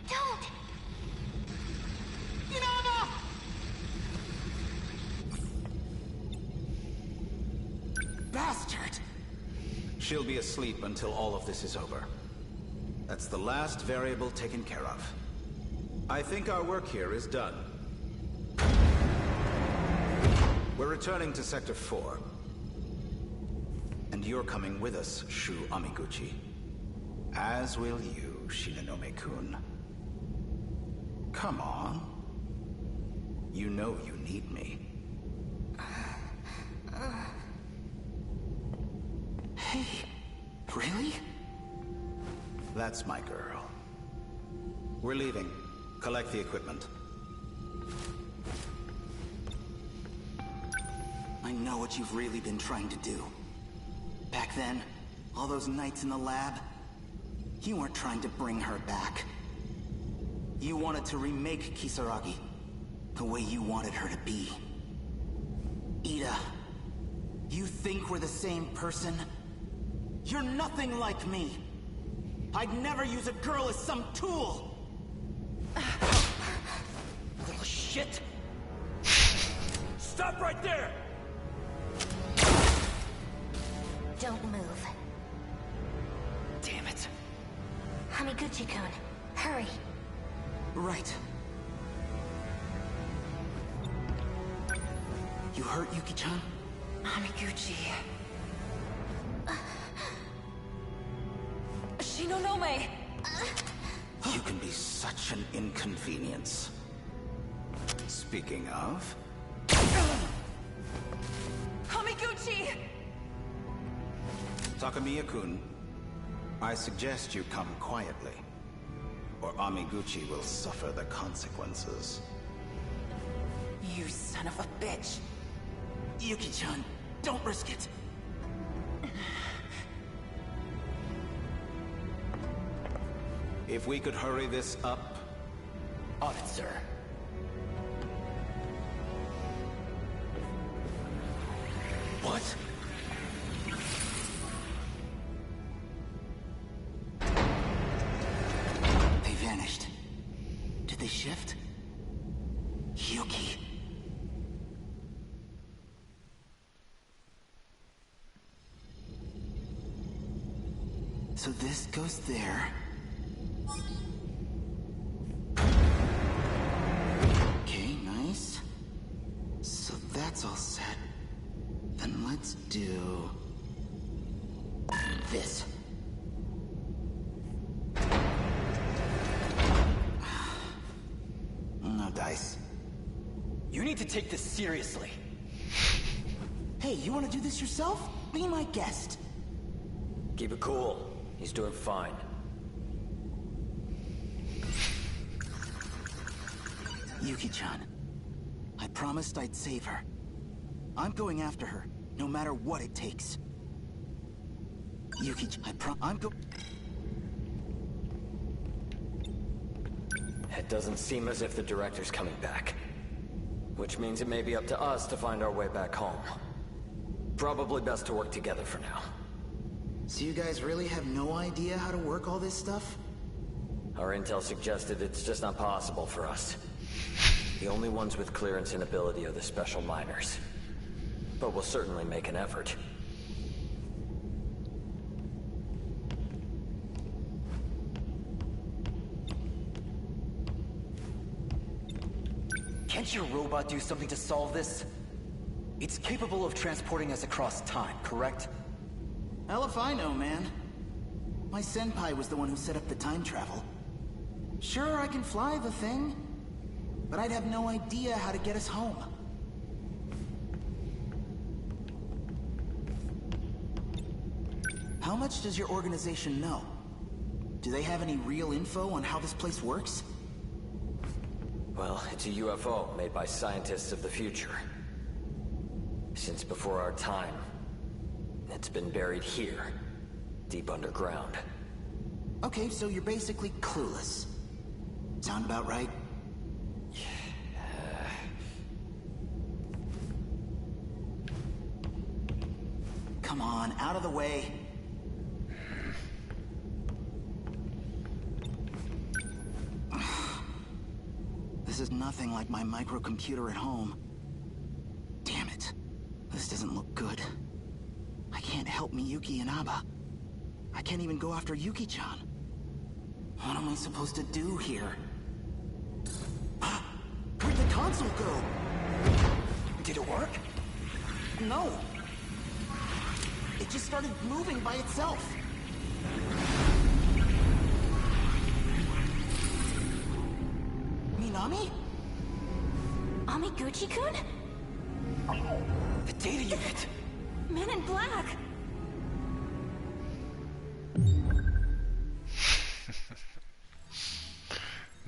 Don't! Inaba! Bastard! She'll be asleep until all of this is over. That's the last variable taken care of. I think our work here is done. We're returning to Sector 4. And you're coming with us, Shu Amiguchi. As will you, Shinonome-kun. Come on. You know you need me. Hey, really? That's my girl. We're leaving. Collect the equipment. I know what you've really been trying to do. Back then, all those nights in the lab, you weren't trying to bring her back. You wanted to remake Kisaragi the way you wanted her to be. Ida, you think we're the same person? You're nothing like me. I'd never use a girl as some tool. Little shit! Stop right there! Don't move. Damn it. Hamiguchi-kun, hurry. Right. You hurt Yuki-chan? Hamiguchi. Shinonome! You can be such an inconvenience. Speaking of... Hamiguchi! Takamiya-kun, I suggest you come quietly, or Amiguchi will suffer the consequences. You son of a bitch! Yuki-chan, don't risk it! If we could hurry this up... On it, sir. What? They vanished. Did they shift? Yuki. So this goes there. Okay, nice. So that's all set. Then let's do... this. No dice. You need to take this seriously. Hey, you want to do this yourself? Be my guest. Keep it cool. He's doing fine. Yuki-chan, I promised I'd save her. I'm going after her, no matter what it takes. Yuki-chan, It doesn't seem as if the director's coming back. Which means it may be up to us to find our way back home. Probably best to work together for now. So you guys really have no idea how to work all this stuff? Our intel suggested it's just not possible for us. The only ones with clearance and ability are the special miners. But we'll certainly make an effort. Can't your robot do something to solve this? It's capable of transporting us across time, correct? Hell if I know, man. My senpai was the one who set up the time travel. Sure, I can fly the thing, but I'd have no idea how to get us home. How much does your organization know? Do they have any real info on how this place works? Well, it's a UFO made by scientists of the future. Since before our time, it's been buried here, deep underground. Okay, so you're basically clueless. Sound about right? Come on, out of the way. This is nothing like my microcomputer at home. Damn it. This doesn't look good. I can't help Miyuki and Aba. I can't even go after Yuki-chan. What am I supposed to do here? Where'd the console go? Did it work? No. It just started moving by itself. Minami? Amiguchi-kun? The data unit! Men in Black!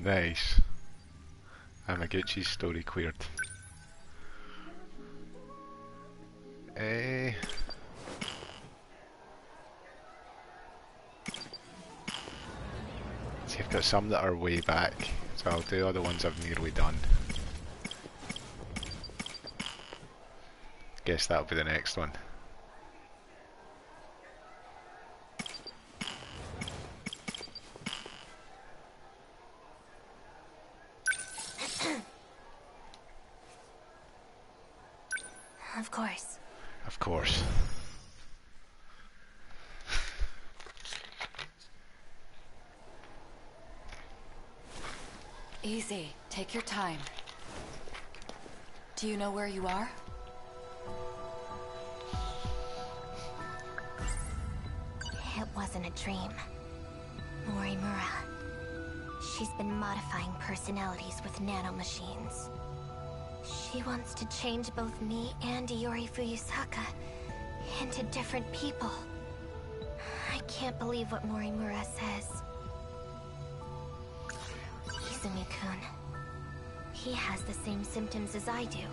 Nice. Amaguchi's story queered. So you've got some that are way back, so I'll do other ones I've nearly done. Guess that'll be the next one. Of course. Of course. Easy. Take your time. Do you know where you are? It wasn't a dream. Morimura. She's been modifying personalities with nanomachines. She wants to change both me and Iori Fuyusaka into different people. I can't believe what Morimura says. Izumi-kun. He has the same symptoms as I do.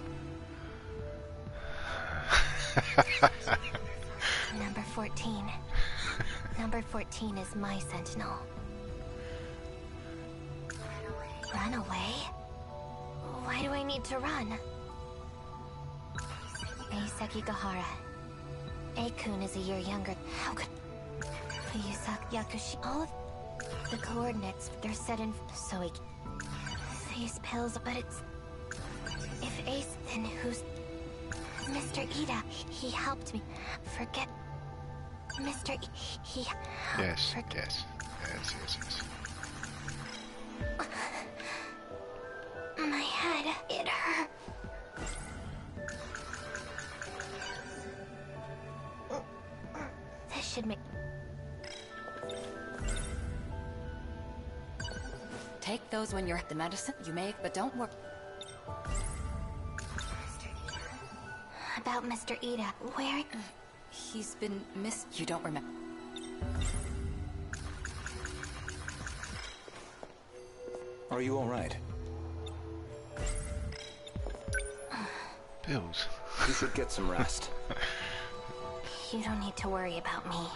Number 14. Number 14 is my sentinel. Run away? Why do I need to run? Sekigahara. A-kun is a year younger. How could... Fuyusaka Yakushi... All of the coordinates, they're set in... So these pills, but it's... If Ace, then who's... Mr. Ida, he helped me. Forget... Mr. He... Yes, yes. Yes. My head, it hurt. This should make... Take those when you're at the medicine you make, but don't worry. About Mr. Ida, where... He's been You don't remember. Are you all right? Bills. You should get some rest. You don't need to worry about me.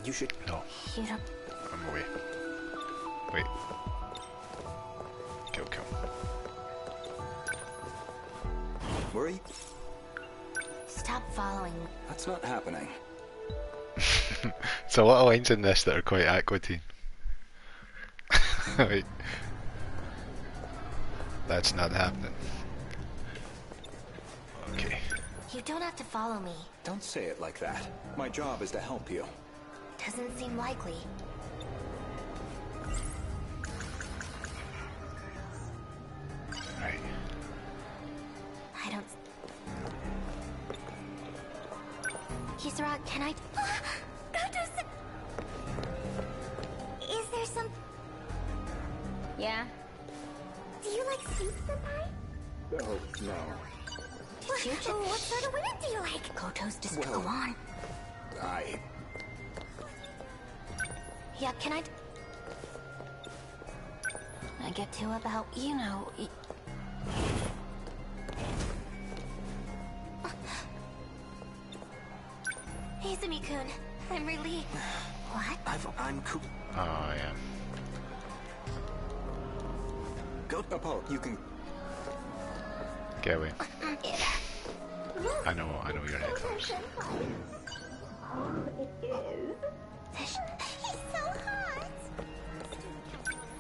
You should... No. You don't... I'm away. Wait. Kill. Worry? Stop following me. That's not happening. There's a lot of lines in this that are quite aquatine. Wait. That's not happening. Okay. You don't have to follow me. Don't say it like that. My job is to help you. Doesn't seem likely. Right. I don't... Kisara, can I... Is there some... Yeah? Do you like soup, Senpai? Oh, no. Did you just... What sort of women do you like? Goto's just Well, go on. Yeah, can I get to about, you know... Izumi-kun, I'm relieved. What? I'm cool. Oh, yeah. Go, Apollo, you can... Get away. I know your headphones.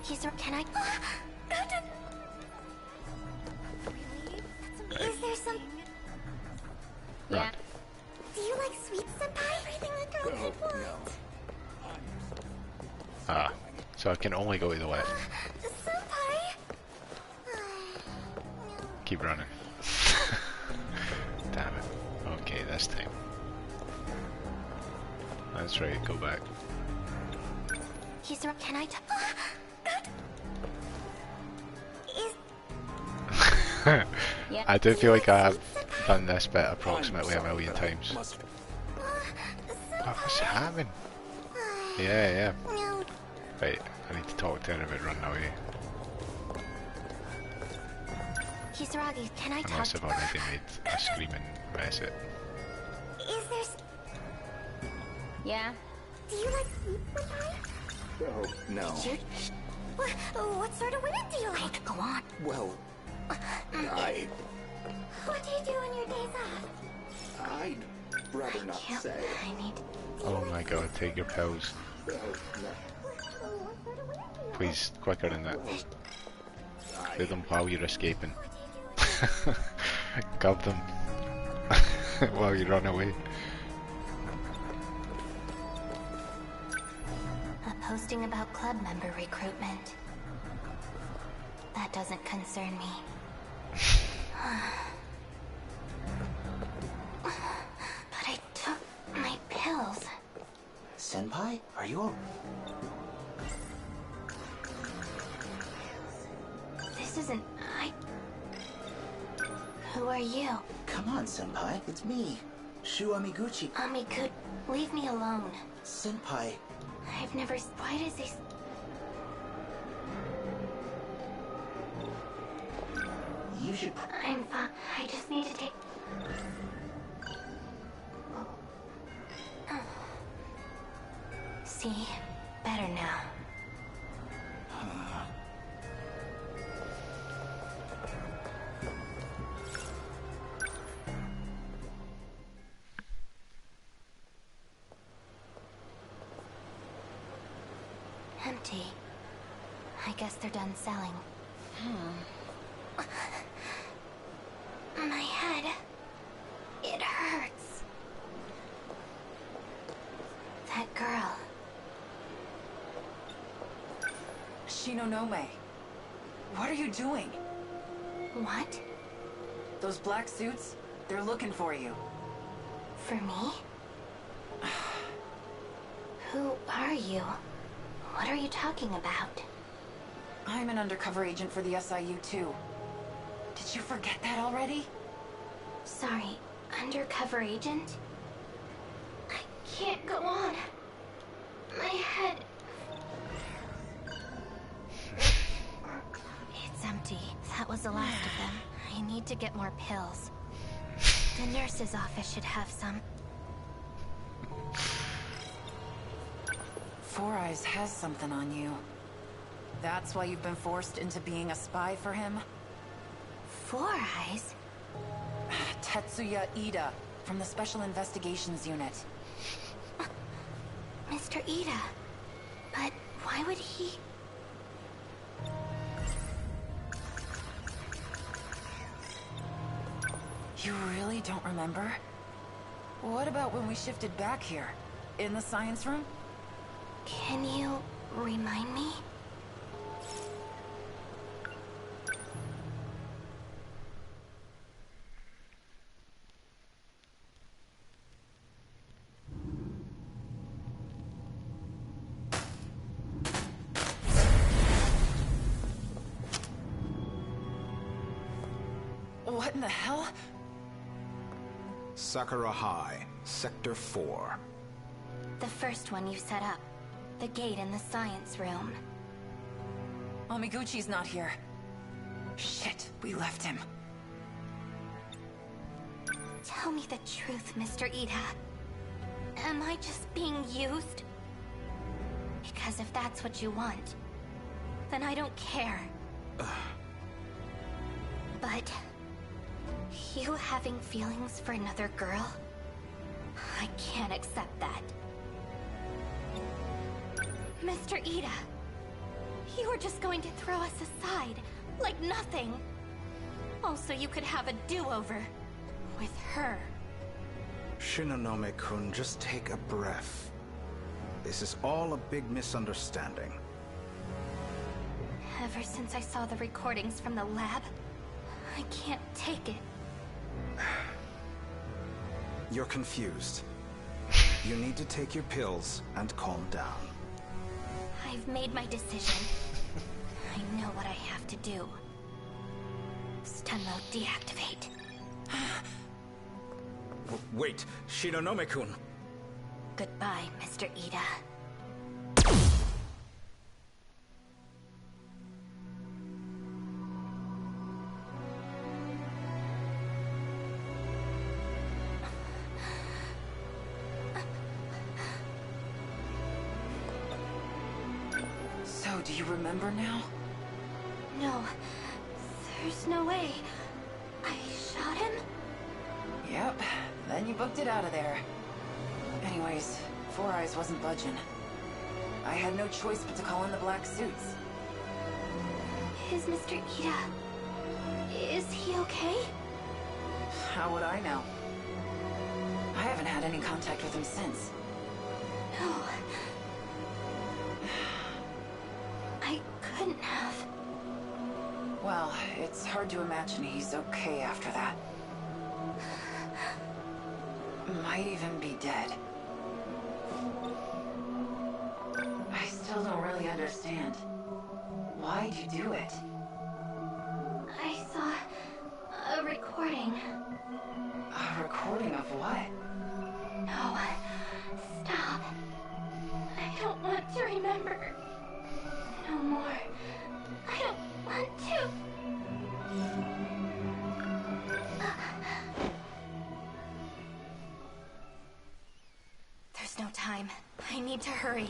He's so hot. Can I... Is there some... Yeah. Do you like sweet, Senpai? Everything a girl could want. Ah, so I can only go to the left. Senpai? Keep running. Damn it. Okay, this time. That's right, go back. Can I... I do feel like I have done this bit approximately 1,000,000 times. Oh, what's happening? Yeah. Right, I need to talk to her about running away. Kisaragi, can I talk Unless to I've already made a screaming mess it. Is there... Yeah? Do you like sleep with me? Oh, no. Did you... What sort of women do you like? Go on. Well, What do you do on your days off? I'd rather not say. I need... Oh my god, take your pills. Please, quicker than that. Do them while you're escaping. Gub them while you run away. A posting about club member recruitment. That doesn't concern me. But I took my pills. Senpai, are you all... This isn't... Who are you? Come on, Senpai, it's me. Shu Amiguchi. Amikud, leave me alone. Senpai. I've never... Why does he... You should... I'm fine. I just need to take... See? Better now. Empty. I guess they're done selling. My head. It hurts. That girl. Shinonome. What are you doing? What? Those black suits, they're looking for you. For me? Who are you? What are you talking about? I'm an undercover agent for the SIU too. Did you forget that already? Sorry, undercover agent? I can't go on. My head... It's empty. That was the last of them. I need to get more pills. The nurse's office should have some. Four Eyes has something on you. That's why you've been forced into being a spy for him? Four Eyes? Tetsuya Ida, from the Special Investigations Unit. Mr. Ida. But why would he... You really don't remember? What about when we shifted back here? In the science room? Can you remind me? What in the hell? Sakura High, Sector 4. The first one you set up. The gate in the science room. Amiguchi's not here. Shit, we left him. Tell me the truth, Mr. Ida. Am I just being used? Because if that's what you want, then I don't care. But... you having feelings for another girl? I can't accept that. Mr. Ida, you were just going to throw us aside, like nothing. Also, you could have a do-over with her. Shinonome-kun, just take a breath. This is all a big misunderstanding. Ever since I saw the recordings from the lab, I can't take it. You're confused. You need to take your pills and calm down. I've made my decision. I know what I have to do. Stun mode deactivate. Wait, Shinonome-kun. Goodbye, Mr. Ida. So, do you remember now? No. There's no way. I shot him? Yep. Then you booked it out of there. Anyways, Four Eyes wasn't budging. I had no choice but to call in the black suits. Is Mr. Ida... is he okay? How would I know? I haven't had any contact with him since. No. I couldn't have. Well, it's hard to imagine he's okay after that. Might even be dead. I still don't really understand. Why'd you do it? I saw a recording. A recording of what? No. Stop. I don't want to remember. No more. I don't want to. There's no time. I need to hurry.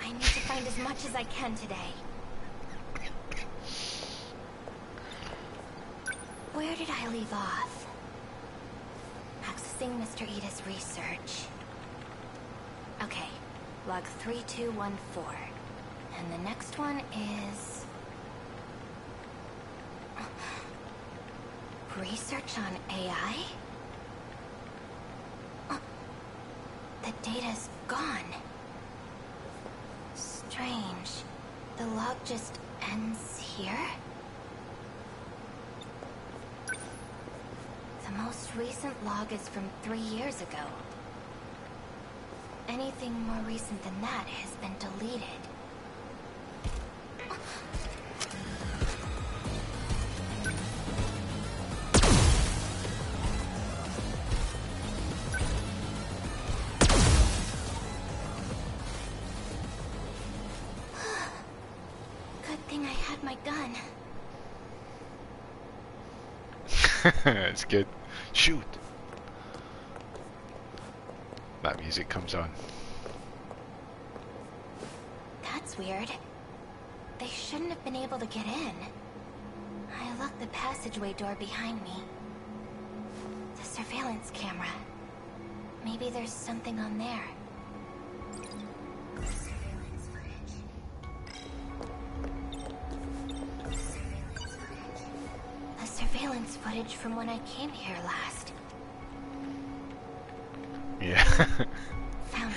I need to find as much as I can today. Where did I leave off? Accessing Mr. Ida's research. Okay, log 3214. And the next one is... research on AI? The data's gone. Strange. The log just ends here? The most recent log is from 3 years ago. Anything more recent than that has been deleted. Good thing I had my gun. It's good. Shoot! That music comes on. That's weird. They shouldn't have been able to get in. I locked the passageway door behind me. The surveillance camera. Maybe there's something on there. The surveillance footage from when I came here last. Yeah. Found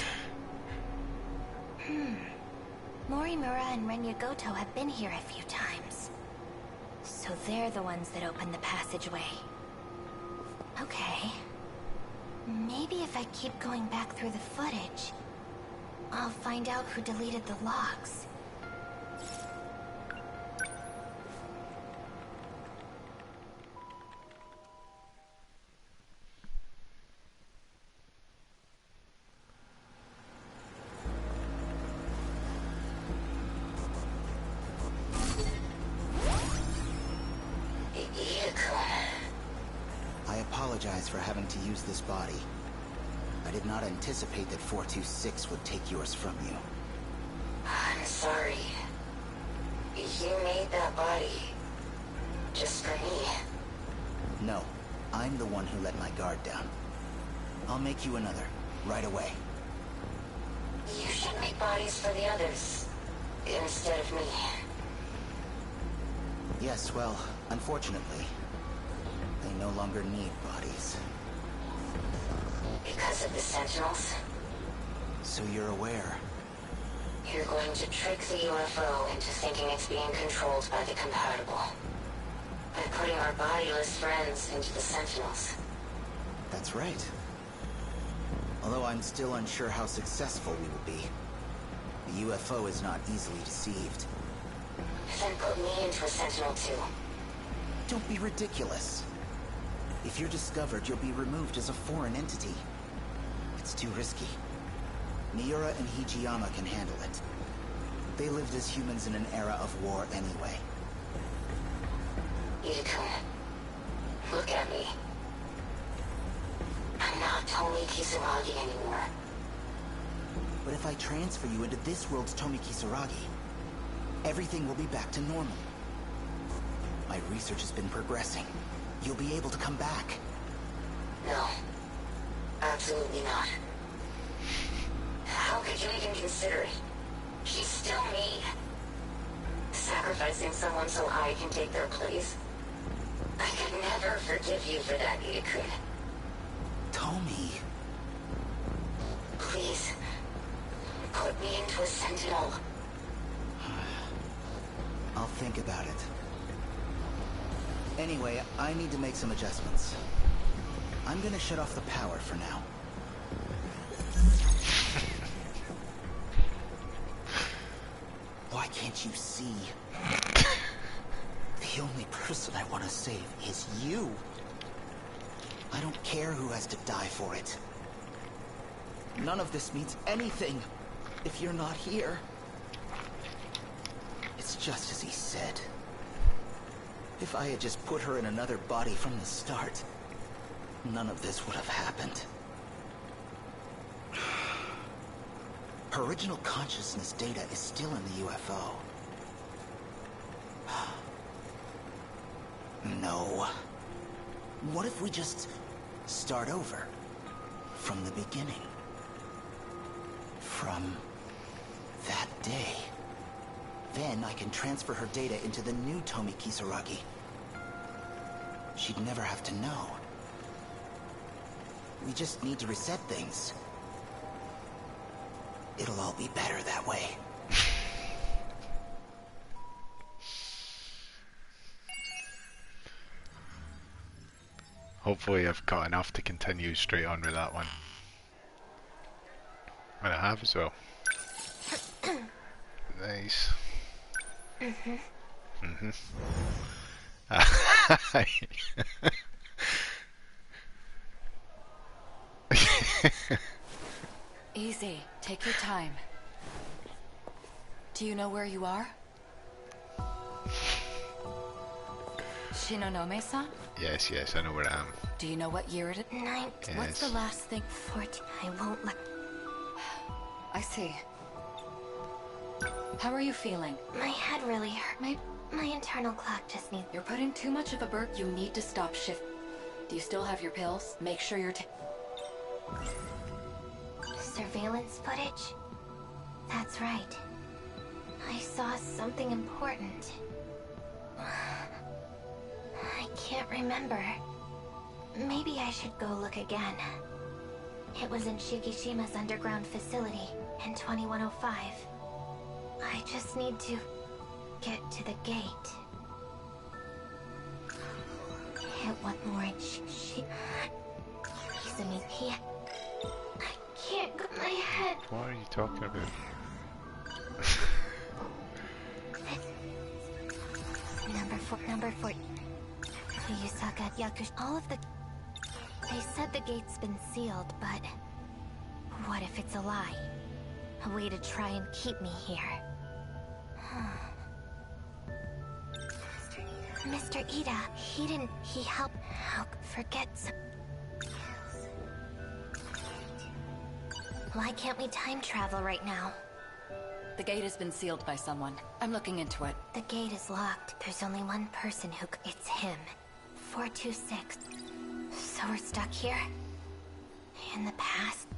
it. Morimura and Renyagoto have been here a few times. So they're the ones that opened the passageway. Okay. Maybe if I keep going back through the footage, I'll find out who deleted the logs. I apologize for having to use this body. I did not anticipate that 426 would take yours from you. I'm sorry. You made that body just for me. No, I'm the one who let my guard down. I'll make you another, right away. You should make bodies for the others, instead of me. Yes, well, unfortunately, they no longer need bodies. Because of the Sentinels? So you're aware. You're going to trick the UFO into thinking it's being controlled by the compatible. By putting our bodiless friends into the Sentinels. That's right. Although I'm still unsure how successful we will be. The UFO is not easily deceived. Then put me into a Sentinel too. Don't be ridiculous. If you're discovered, you'll be removed as a foreign entity. It's too risky. Miura and Hijiyama can handle it. They lived as humans in an era of war anyway. Ida-kun, look at me. I'm not Tomi Kisaragi anymore. But if I transfer you into this world's Tomi Kisaragi, everything will be back to normal. My research has been progressing. You'll be able to come back. No. Absolutely not. How could you even consider it? She's still me. Sacrificing someone so I can take their place. I could never forgive you for that, Ida-kun. Tommy. Please. Put me into a Sentinel. I'll think about it. Anyway, I need to make some adjustments. I'm gonna shut off the power for now. Why can't you see? The only person I want to save is you. I don't care who has to die for it. None of this means anything if you're not here. It's just as he said. If I had just put her in another body from the start, none of this would have happened. Her original consciousness data is still in the UFO. No. What if we just start over? From the beginning? From that day? Then I can transfer her data into the new Tomi Kisaragi. She'd never have to know. We just need to reset things. It'll all be better that way. Hopefully I've got enough to continue straight on with that one. And I have as well. Nice. Easy. Take your time. Do you know where you are? Shinonome-san? Yes, I know where I am. Do you know what year it is? 9. Yes. What's the last thing? 14. I won't let... I see. How are you feeling? My head really hurt. My internal clock just needs... You're putting too much of a burden. You need to stop shift. Do you still have your pills? Make sure you're Surveillance footage? That's right. I saw something important. I can't remember. Maybe I should go look again. It was in Shikishima's underground facility in 2105. I just need to get to the gate. It went more in I can't get my head. What are you talking about? Number 4. Yusaka Yakush. All of the... They said the gate's been sealed, but... What if it's a lie? A way to try and keep me here. Mr. Ida, he helped... How forget some... Why can't we time travel right now? The gate has been sealed by someone. I'm looking into it. The gate is locked. There's only one person who... It's him. 426. So we're stuck here? In the past?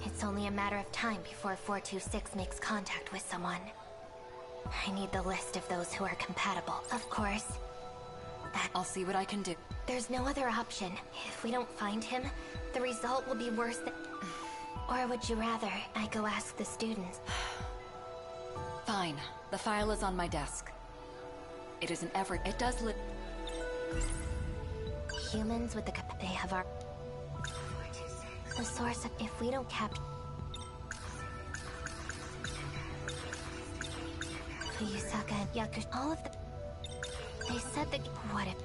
It's only a matter of time before 426 makes contact with someone. I need the list of those who are compatible. Of course. I'll see what I can do. There's no other option. If we don't find him, the result will be worse than... Or would you rather I go ask the students? Fine. The file is on my desk. It isn't ever... It does live... Humans with the... They have our... The source of... If we don't capture... Yusaka and Yakush... All of the... They said that... What if...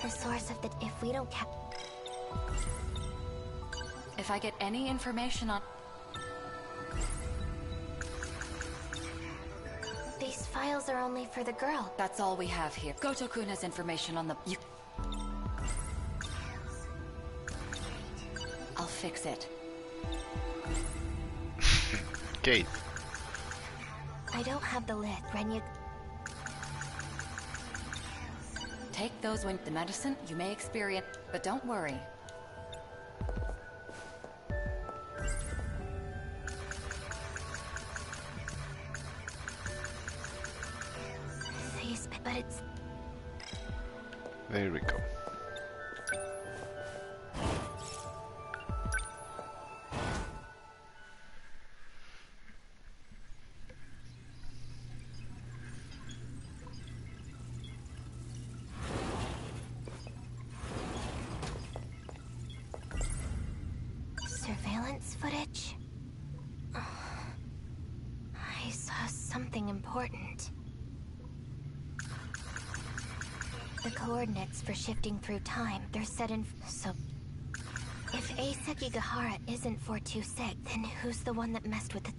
The source of the... If we don't cap... If I get any information on... These files are only for the girl. That's all we have here. Goto-kun has information on the... I'll fix it. Gate. I don't have the lid, Renya. Take those when the medicine you may experience, but don't worry. But it's... There we go. Surveillance footage? I saw something important. The coordinates for shifting through time, they're set in... So... If A Sekigahara isn't 426, then who's the one that messed with the...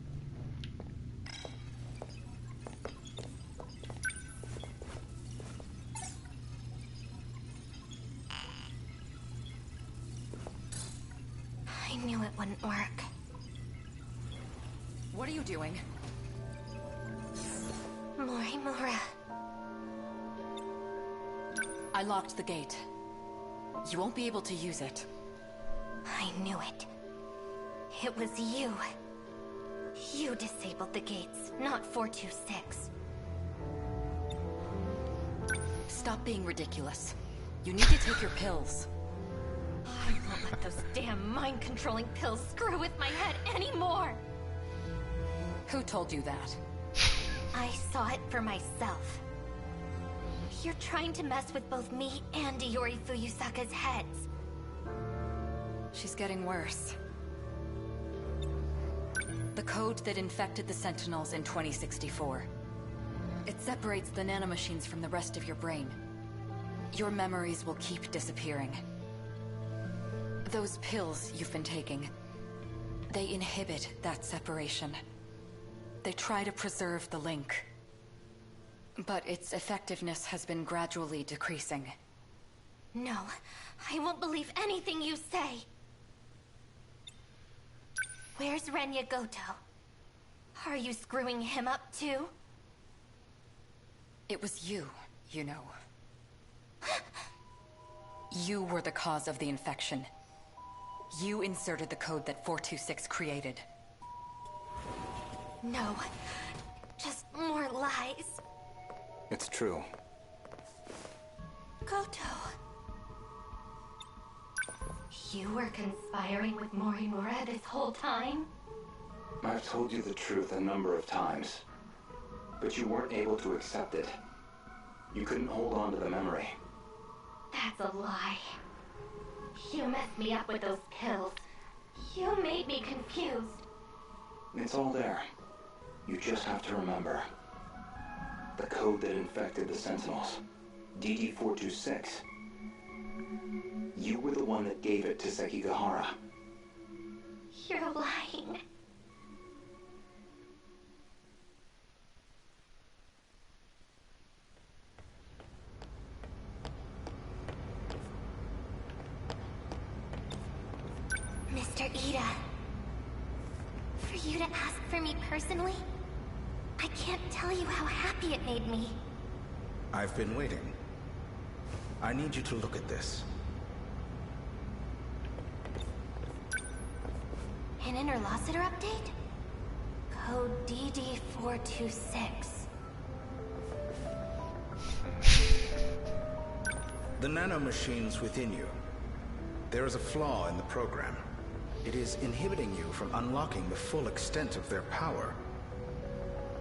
I knew it wouldn't work. What are you doing? Morimura. I locked the gate. You won't be able to use it. I knew it. It was you. You disabled the gates, not 426. Stop being ridiculous. You need to take your pills. I won't let those damn mind-controlling pills screw with my head anymore! Who told you that? I saw it for myself. You're trying to mess with both me and Iori Fuyusaka's heads. She's getting worse. The code that infected the Sentinels in 2064. It separates the nanomachines from the rest of your brain. Your memories will keep disappearing. Those pills you've been taking, they inhibit that separation. They try to preserve the link. But its effectiveness has been gradually decreasing. No, I won't believe anything you say. Where's Renya Goto? Are you screwing him up too? It was you, you know. You were the cause of the infection. You inserted the code that 426 created. No, just more lies. It's true. Goto. You were conspiring with Morimura this whole time? I've told you the truth a number of times, but you weren't able to accept it. You couldn't hold on to the memory. That's a lie. You messed me up with those pills. You made me confused. It's all there. You just have to remember. The code that infected the Sentinels. DD-426. You were the one that gave it to Sekigahara. You're lying. Mr. Ida. For you to ask for me personally? I can't tell you how happy it made me. I've been waiting. I need you to look at this. An interlocutor update? Code DD-426. The nanomachines within you. There is a flaw in the program. It is inhibiting you from unlocking the full extent of their power.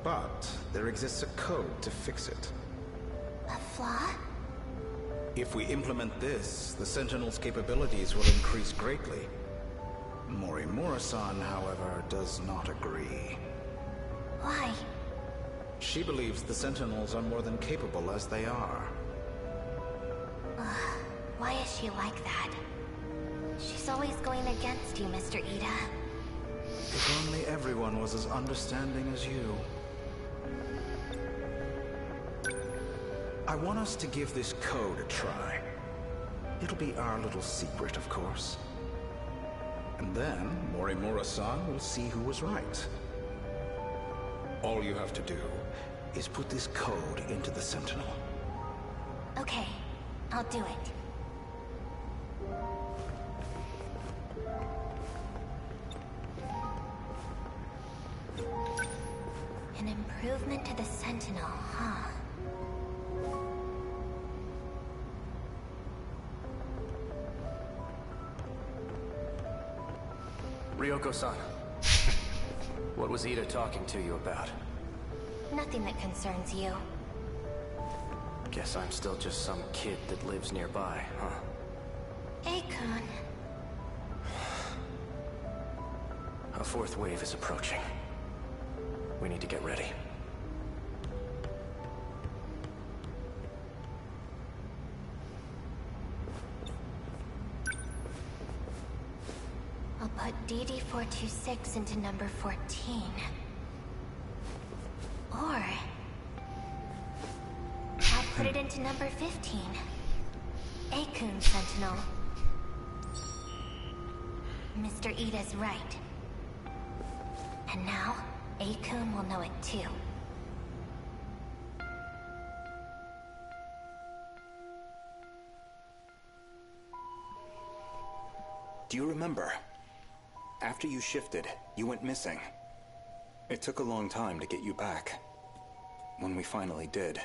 But there exists a code to fix it. A flaw? If we implement this, the Sentinel's capabilities will increase greatly. Morimura-san, however, does not agree. Why? She believes the Sentinels are more than capable as they are. Why is she like that? She's always going against you, Mr. Ida. If only everyone was as understanding as you. I want us to give this code a try. It'll be our little secret, of course. And then Morimura-san will see who was right. All you have to do is put this code into the Sentinel. Okay, I'll do it. An improvement to the Sentinel, huh? Ryoko-san. What was Ida talking to you about? Nothing that concerns you. Guess I'm still just some kid that lives nearby, huh? Akon. A fourth wave is approaching. We need to get ready. I'll put DD-426 into number 14. Or I'll put it into number 15. Akun Sentinel. Mr. Ida's right. And now, Akun will know it too. Do you remember? After you shifted, you went missing. It took a long time to get you back. When we finally did,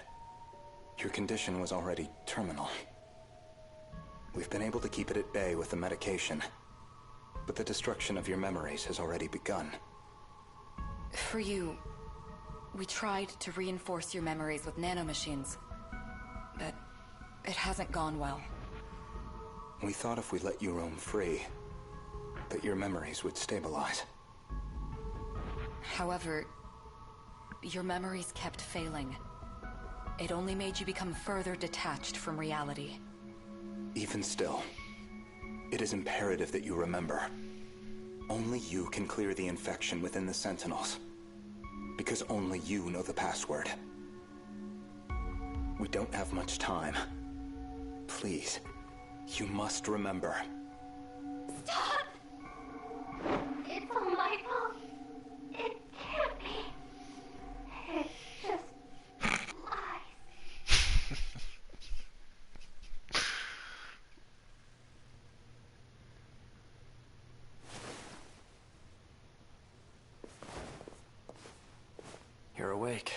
your condition was already terminal. We've been able to keep it at bay with the medication, but the destruction of your memories has already begun. For you, we tried to reinforce your memories with nanomachines, but it hasn't gone well. We thought if we let you roam free, that your memories would stabilize. However, your memories kept failing. It only made you become further detached from reality. Even still, it is imperative that you remember. Only you can clear the infection within the Sentinels, because only you know the password. We don't have much time. Please, you must remember. Stop! It's all my fault. It can't be. It's just lies. You're awake.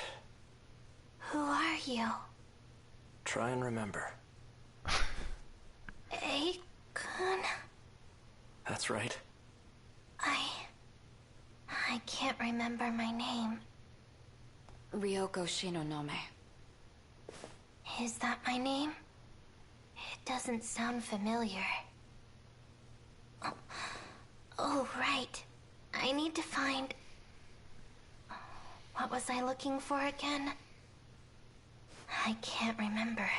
Who are you? Try and remember. Akun? That's right. I can't remember my name. Ryoko Shinonome. Is that my name? It doesn't sound familiar. Oh, right. I need to find... What was I looking for again? I can't remember.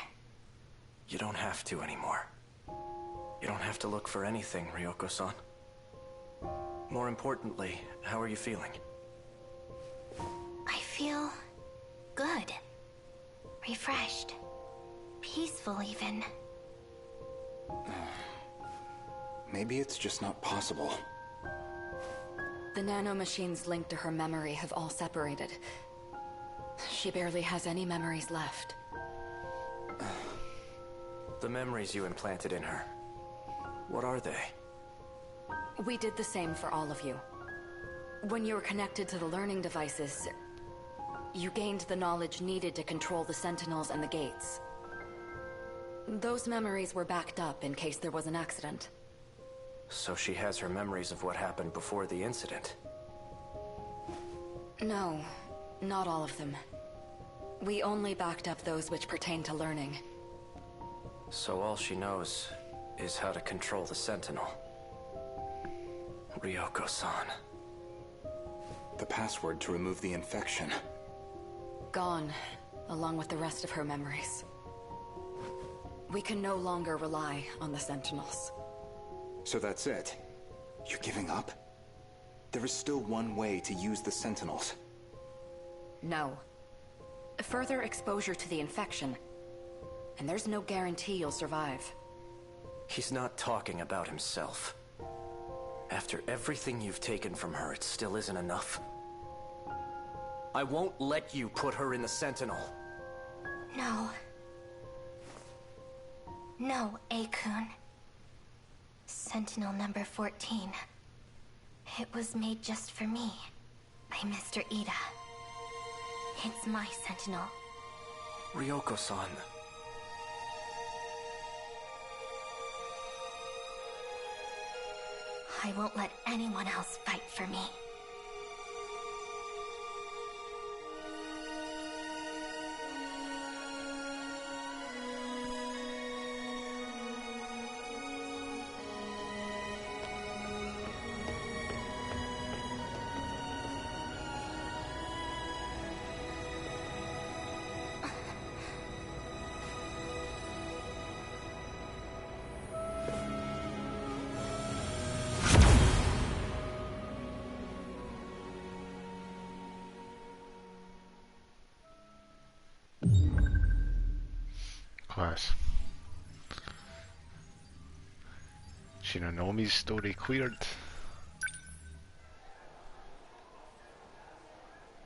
You don't have to anymore. You don't have to look for anything, Ryoko-san. More importantly, how are you feeling? I feel... good. Refreshed. Peaceful, even. Maybe it's just not possible. The nanomachines linked to her memory have all separated. She barely has any memories left. The memories you implanted in her, what are they? We did the same for all of you. When you were connected to the learning devices, you gained the knowledge needed to control the Sentinels and the gates. Those memories were backed up in case there was an accident. So she has her memories of what happened before the incident? No, not all of them. We only backed up those which pertain to learning. So all she knows is how to control the Sentinel. Ryoko-san. The password to remove the infection. Gone, along with the rest of her memories. We can no longer rely on the Sentinels. So that's it? You're giving up? There is still one way to use the Sentinels. No. Further exposure to the infection. And there's no guarantee you'll survive. He's not talking about himself. After everything you've taken from her, it still isn't enough. I won't let you put her in the Sentinel. No. No, A-kun. Sentinel number 14. It was made just for me. By Mr. Ida. It's my Sentinel. Ryoko-san. I won't let anyone else fight for me. Class. Shinonomi's story cleared.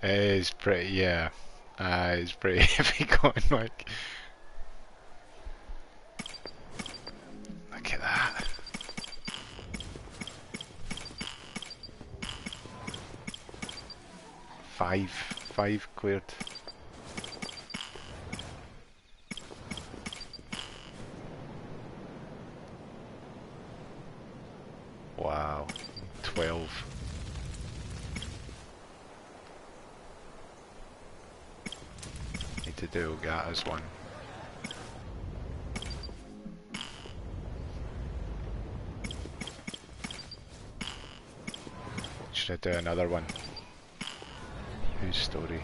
It's pretty, yeah. It's pretty heavy going, like. Look at that. Five cleared. Wow, 12. Need to do Gata's one. Should I do another one? Whose story?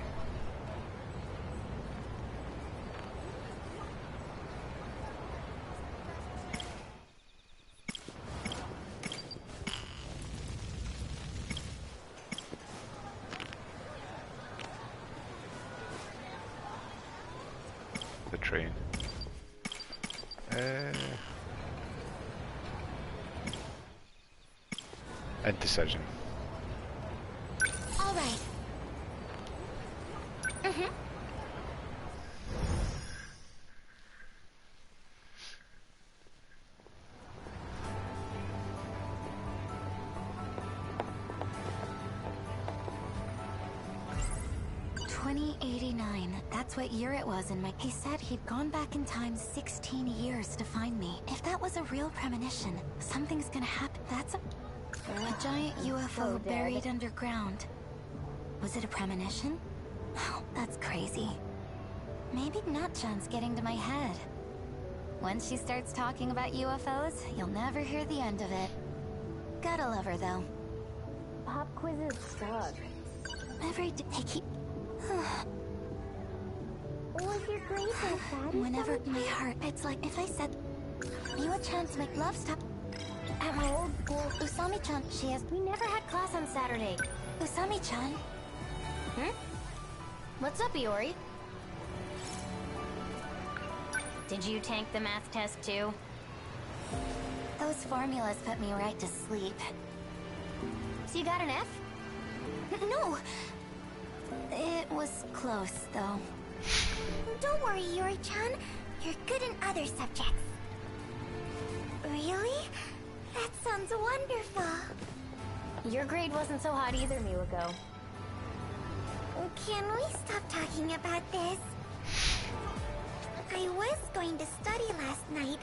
The train. Indecision. All right. Mm-hmm. That's what year it was in my... He said he'd gone back in time 16 years to find me. If that was a real premonition, something's gonna happen. That's a giant UFO buried underground. Was it a premonition? Oh, that's crazy. Maybe Natchan's getting to my head. Once she starts talking about UFOs, you'll never hear the end of it. Gotta love her, though. Pop quizzes suck. Every day they keep... Was your grade so bad? Whenever my heart, it's like if I said, Miwa-chan's make love stop. At my old school, Usami-chan, she has... We never had class on Saturday. Usami-chan. What's up, Iori? Did you tank the math test too? Those formulas put me right to sleep. So you got an F? No! It was close, though. Don't worry, Yuri-chan. You're good in other subjects. Really? That sounds wonderful. Your grade wasn't so hot either, Miwako. Can we stop talking about this? I was going to study last night,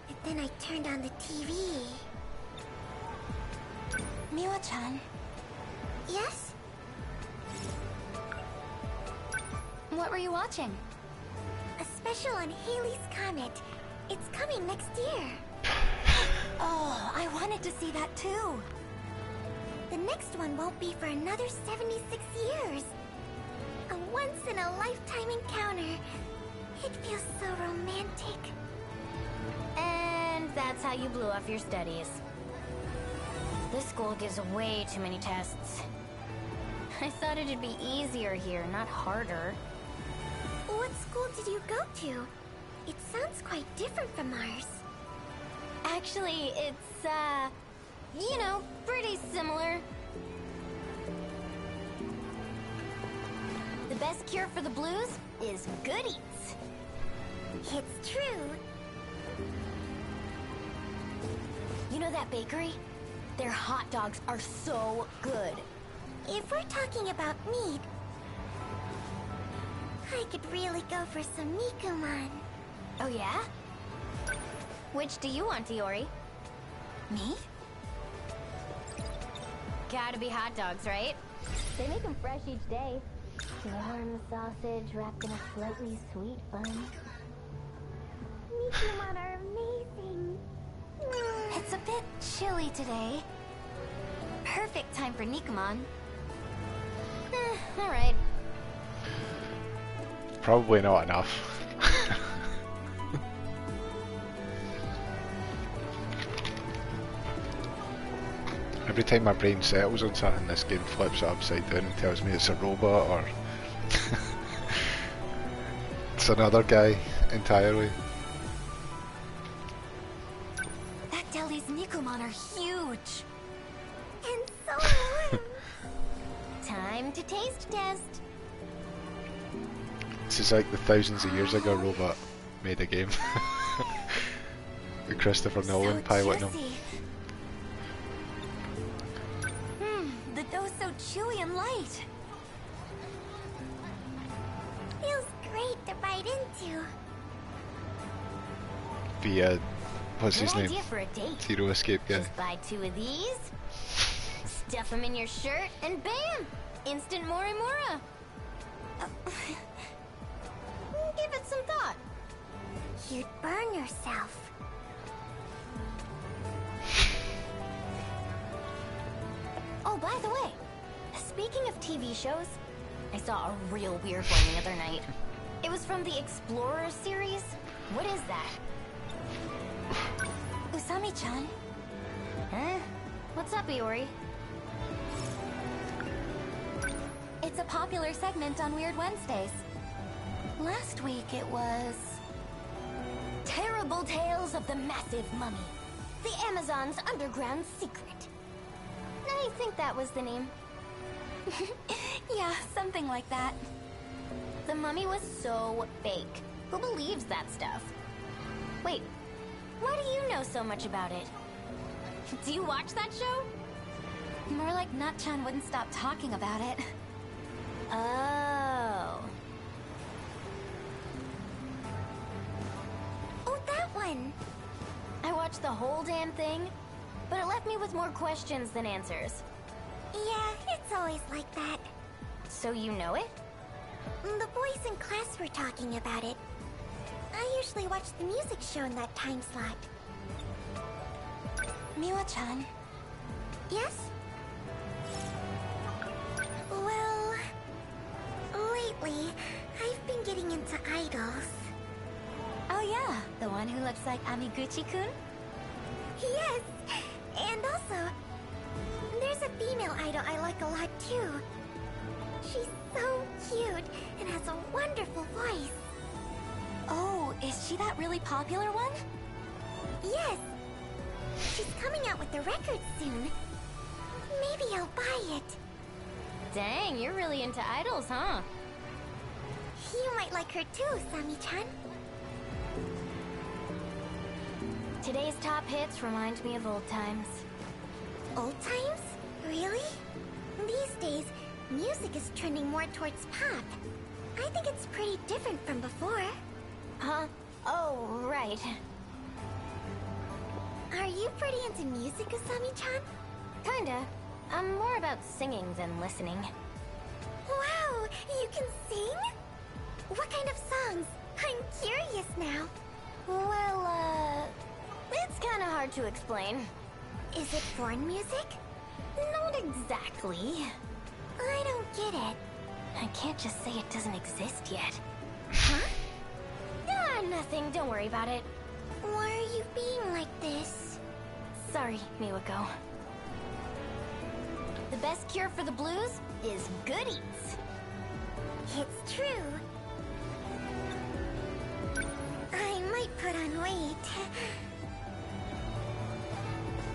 but then I turned on the TV. Miwa-chan. Yes? What were you watching? A special on Halley's Comet. It's coming next year. Oh, I wanted to see that too. The next one won't be for another 76 years. A once-in-a-lifetime encounter. It feels so romantic. And that's how you blew off your studies. This school gives way too many tests. I thought it'd be easier here, not harder. What school did you go to? It sounds quite different from ours. Actually, it's, You know, pretty similar. The best cure for the blues is good eats. It's true. You know that bakery? Their hot dogs are so good. If we're talking about meat, I could really go for some Nikumon. Oh yeah? Which do you want, Iori? Me? Gotta be hot dogs, right? They make them fresh each day. Warm sausage wrapped in a slightly sweet bun. Nikumon are amazing. It's a bit chilly today. Perfect time for Nikumon. Alright. Probably not enough. Every time my brain settles on something, this game flips it upside down and tells me it's a robot or it's another guy entirely. That deli's Nikumon are huge. And so warm. Time to taste test. This is like the thousands of years ago robot made a game. With Christopher Nolan piloting them. The dough's so chewy and light. Feels great to bite into. Be what's his Good name? idea for a date. Zero Escape guy. Just buy 2 of these, stuff them in your shirt, and bam! Instant Morimura. Give it some thought. You'd burn yourself. Oh, by the way, speaking of TV shows, I saw a real weird one the other night. It was from the Explorer series. What is that? Usami-chan? Huh? What's up, Iori? It's a popular segment on Weird Wednesdays. Last week it was... Terrible Tales of the Massive Mummy. The Amazon's Underground Secret. I think that was the name. Yeah, something like that. The mummy was so fake. Who believes that stuff? Wait, why do you know so much about it? Do you watch that show? More like Nut-chan wouldn't stop talking about it. Oh. Oh, that one! I watched the whole damn thing, but it left me with more questions than answers. Yeah, it's always like that. So you know it? The boys in class were talking about it. I usually watch the music show in that time slot. Miwa-chan. Yes? Well, lately, I've been getting into idols. Oh yeah, the one who looks like Amiguchi-kun? Yes! And also, there's a female idol I like a lot too. She's so cute and has a wonderful voice. Oh, is she that really popular one? Yes! She's coming out with a record soon. Maybe I'll buy it. Dang, you're really into idols, huh? You might like her too, Sami-chan. Today's top hits remind me of old times. Old times? Really? These days, music is trending more towards pop. I think it's pretty different from before. Huh? Oh, right. Are you pretty into music, Usami-chan? Kinda. I'm more about singing than listening. Wow, you can sing? What kind of songs? I'm curious now. Well, it's kinda hard to explain. Is it foreign music? Not exactly. I don't get it. I can't just say it doesn't exist yet. Huh? Ah, nothing. Don't worry about it. Why are you being like this? Sorry, Miwako. The best cure for the blues is good eats. It's true. I might put on weight.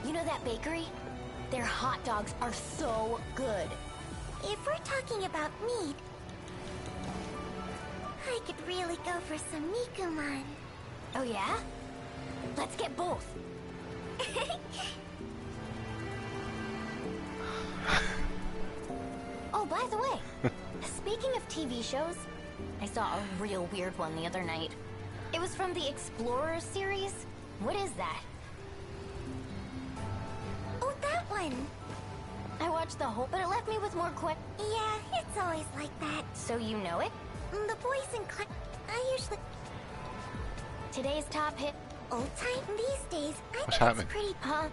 You know that bakery? their hot dogs are so good. If we're talking about meat, I could really go for some Nikuman. Oh yeah? Let's get both. Oh, by the way, speaking of TV shows, I saw a real weird one the other night. It was from the Explorer series. What is that? Oh, that one. I watched the whole, but it left me with more Yeah, it's always like that. So you know it? The boys in class, I usually... Today's top hit. Old time these days, I What's think happening? it's pretty pop.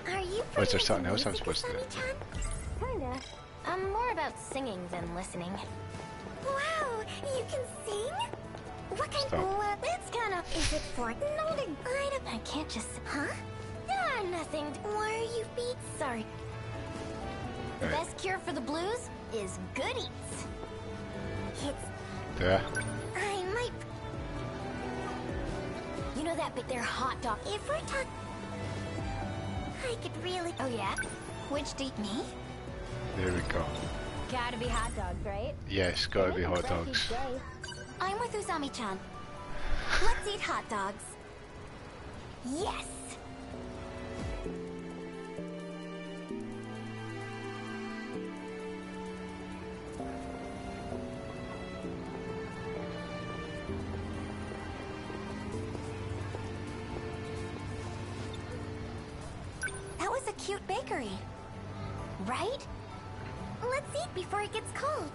Are you Oh, is there pretty something into else I'm music, supposed to do? Asami-chan? Kinda. I'm more about singing than listening. Wow, you can sing? What kind? Stop. Well, it's kind of. Is it Fortnite? I can't just. Huh? Ah, nothing. Why are you beat? Sorry. The Right. best cure for the blues is good eats. It's. Yeah. I might. You know that bit? They're hot dog. If we're talking, I could really. Oh yeah. Which date me? There we go. Gotta be hot dogs, right? Yes, gotta be hot dogs. I'm with Usami-chan. Let's eat hot dogs. Yes! That was a cute bakery. Right? Let's eat before it gets cold.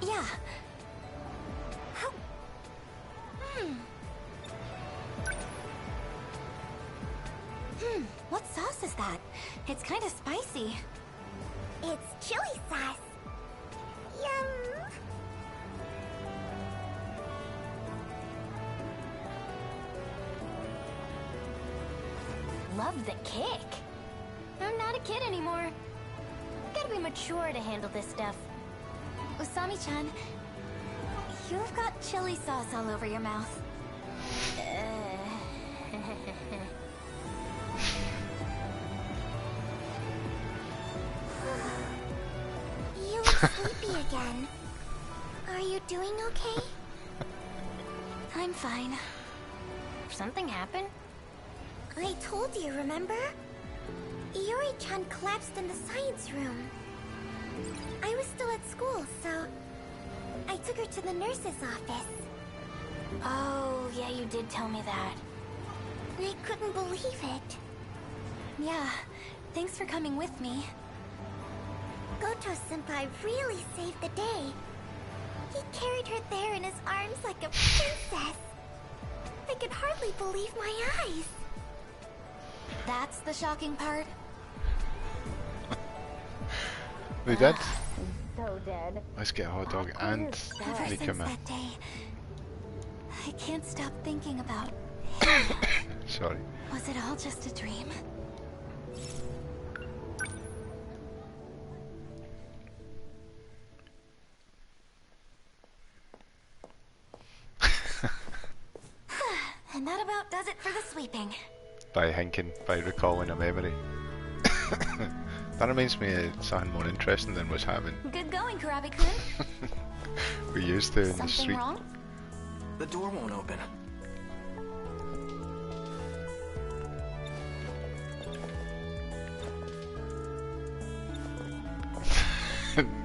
Yeah. How? What sauce is that? It's kind of spicy. It's chili sauce. Yum. Love the kick. I'm not a kid anymore. Gotta be mature to handle this stuff. Usami-chan, you've got chili sauce all over your mouth. You look sleepy again. Are you doing okay? I'm fine. Something happened? I told you, remember? Iori-chan collapsed in the science room. I was still at school, so I took her to the nurse's office. Oh, yeah, you did tell me that. I couldn't believe it. Yeah, thanks for coming with me. Goto-senpai really saved the day. He carried her there in his arms like a princess. I could hardly believe my eyes. That's the shocking part. We did. So dead. Let's get a hot dog and Ever since Nikama. that day, I can't stop thinking about. Sorry. Was it all just a dream? And that about does it for the sweeping. By thinking, by recalling a memory. That reminds me of something more interesting than what's happening. Good going, Kurabe-kun. We used to in the Something street. wrong? The door won't open.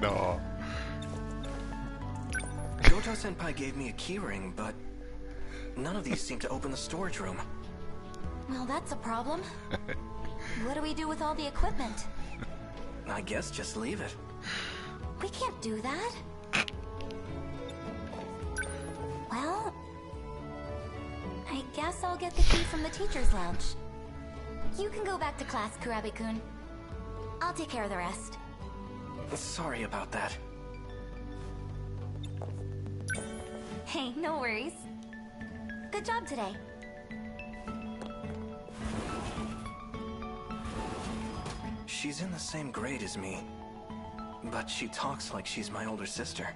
No. Goto-senpai gave me a keyring, but none of these seem to open the storage room. Well, that's a problem. What do we do with all the equipment? I guess just leave it. We can't do that. Well, I guess I'll get the key from the teacher's lounge. You can go back to class, Kurabe-kun. I'll take care of the rest. Sorry about that. Hey, no worries. Good job today. She's in the same grade as me, but she talks like she's my older sister.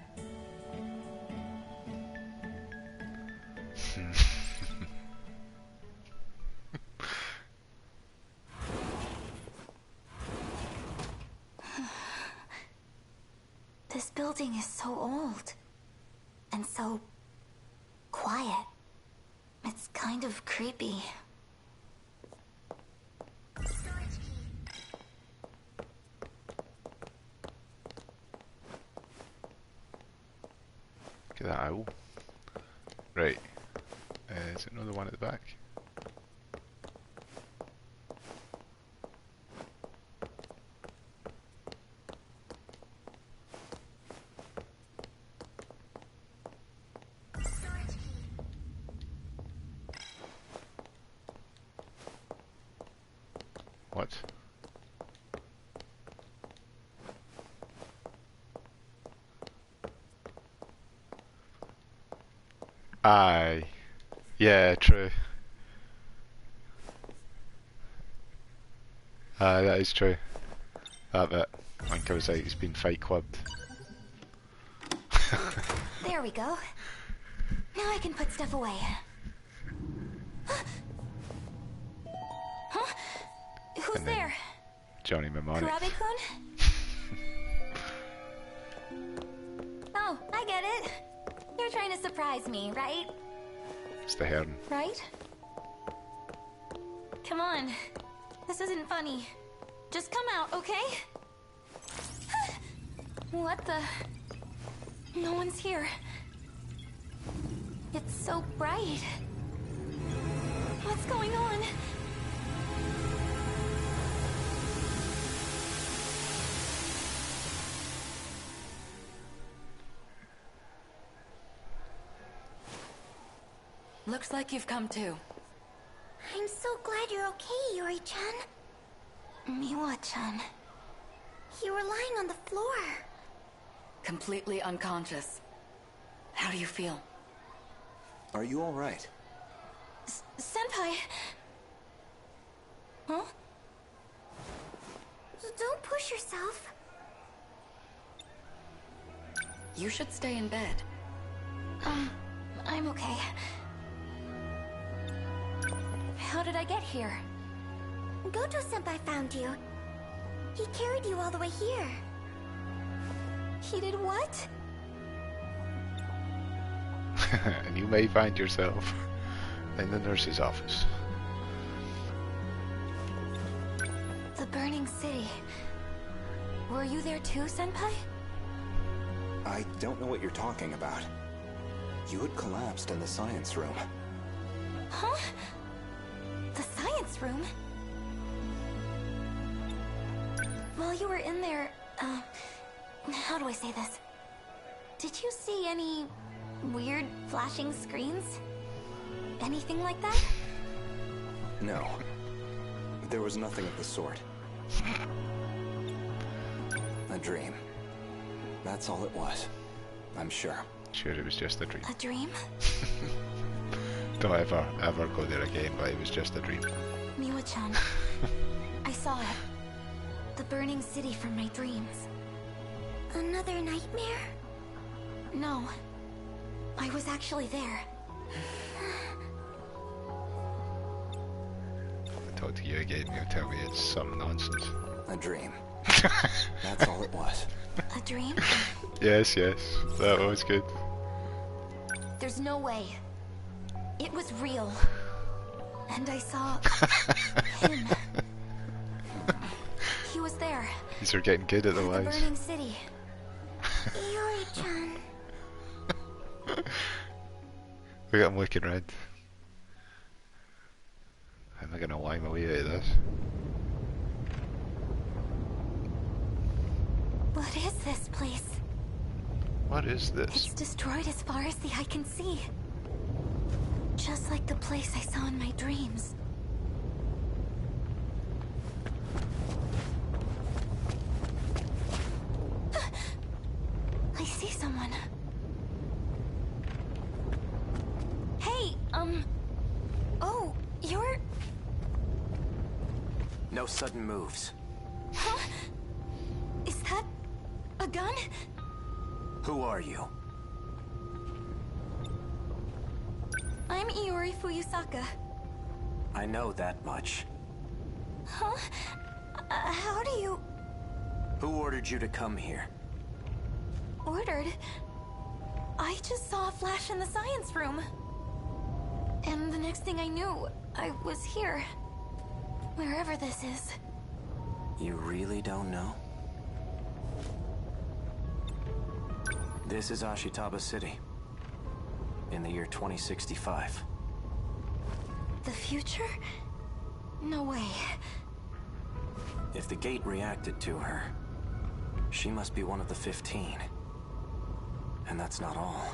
building is so old. And so quiet. It's kind of creepy. Look at that owl. Right. Is another one at the back? What? Aye. Yeah, true. Aye, that is true. That bit. I think I was like, he's been Fight Clubbed. There we go. Now I can put stuff away. Huh? Who's there? Johnny Mnemonic. Kurabe-kun? Oh, I get it. You're trying to surprise me, right? It's the Heron. Right? Come on. This isn't funny. Just come out, okay? What the? No one's here. It's so bright. What's going on? Looks like you've come to. I'm so glad you're okay, Yuri-chan. Miwa-chan. You were lying on the floor. Completely unconscious. How do you feel? Are you all right? Senpai. Huh? Don't push yourself. You should stay in bed. I'm okay. How did I get here? Goto-senpai found you. He carried you all the way here. He did what? And you may find yourself in the nurse's office. The burning city. Were you there too, Senpai? I don't know what you're talking about. You had collapsed in the science room. Huh? The science room? While you were in there, how do I say this? Did you see any weird flashing screens? Anything like that? No. There was nothing of the sort. A dream. That's all it was. I'm sure. Sure, it was just a dream. A dream? Don't ever go there again, but it was just a dream. Miwa-chan. I saw it. The burning city from my dreams. Another nightmare? No. I was actually there. I talk to you again, you'll tell me it's some nonsense. A dream. That's all it was. A dream? Yes, that was good. There's no way. It was real. And I saw him. He was there. These are getting good at the The lies. burning city. Yuri-chan. Look at him looking red. How am I gonna lie my way out of this? What is this place? What is this? It's destroyed as far as the eye can see. Just like the place I saw in my dreams. I see someone. Hey, oh, you're... No sudden moves. Huh? Is that a gun? Who are you? I'm Iori Fuyusaka. I know that much. Huh? How do you... Who ordered you to come here? ordered. I just saw a flash in the science room. And the next thing I knew, I was here. Wherever this is. You really don't know? This is Ashitaba City. In the year 2065. The future? No way. If the gate reacted to her, she must be one of the 15. And that's not all.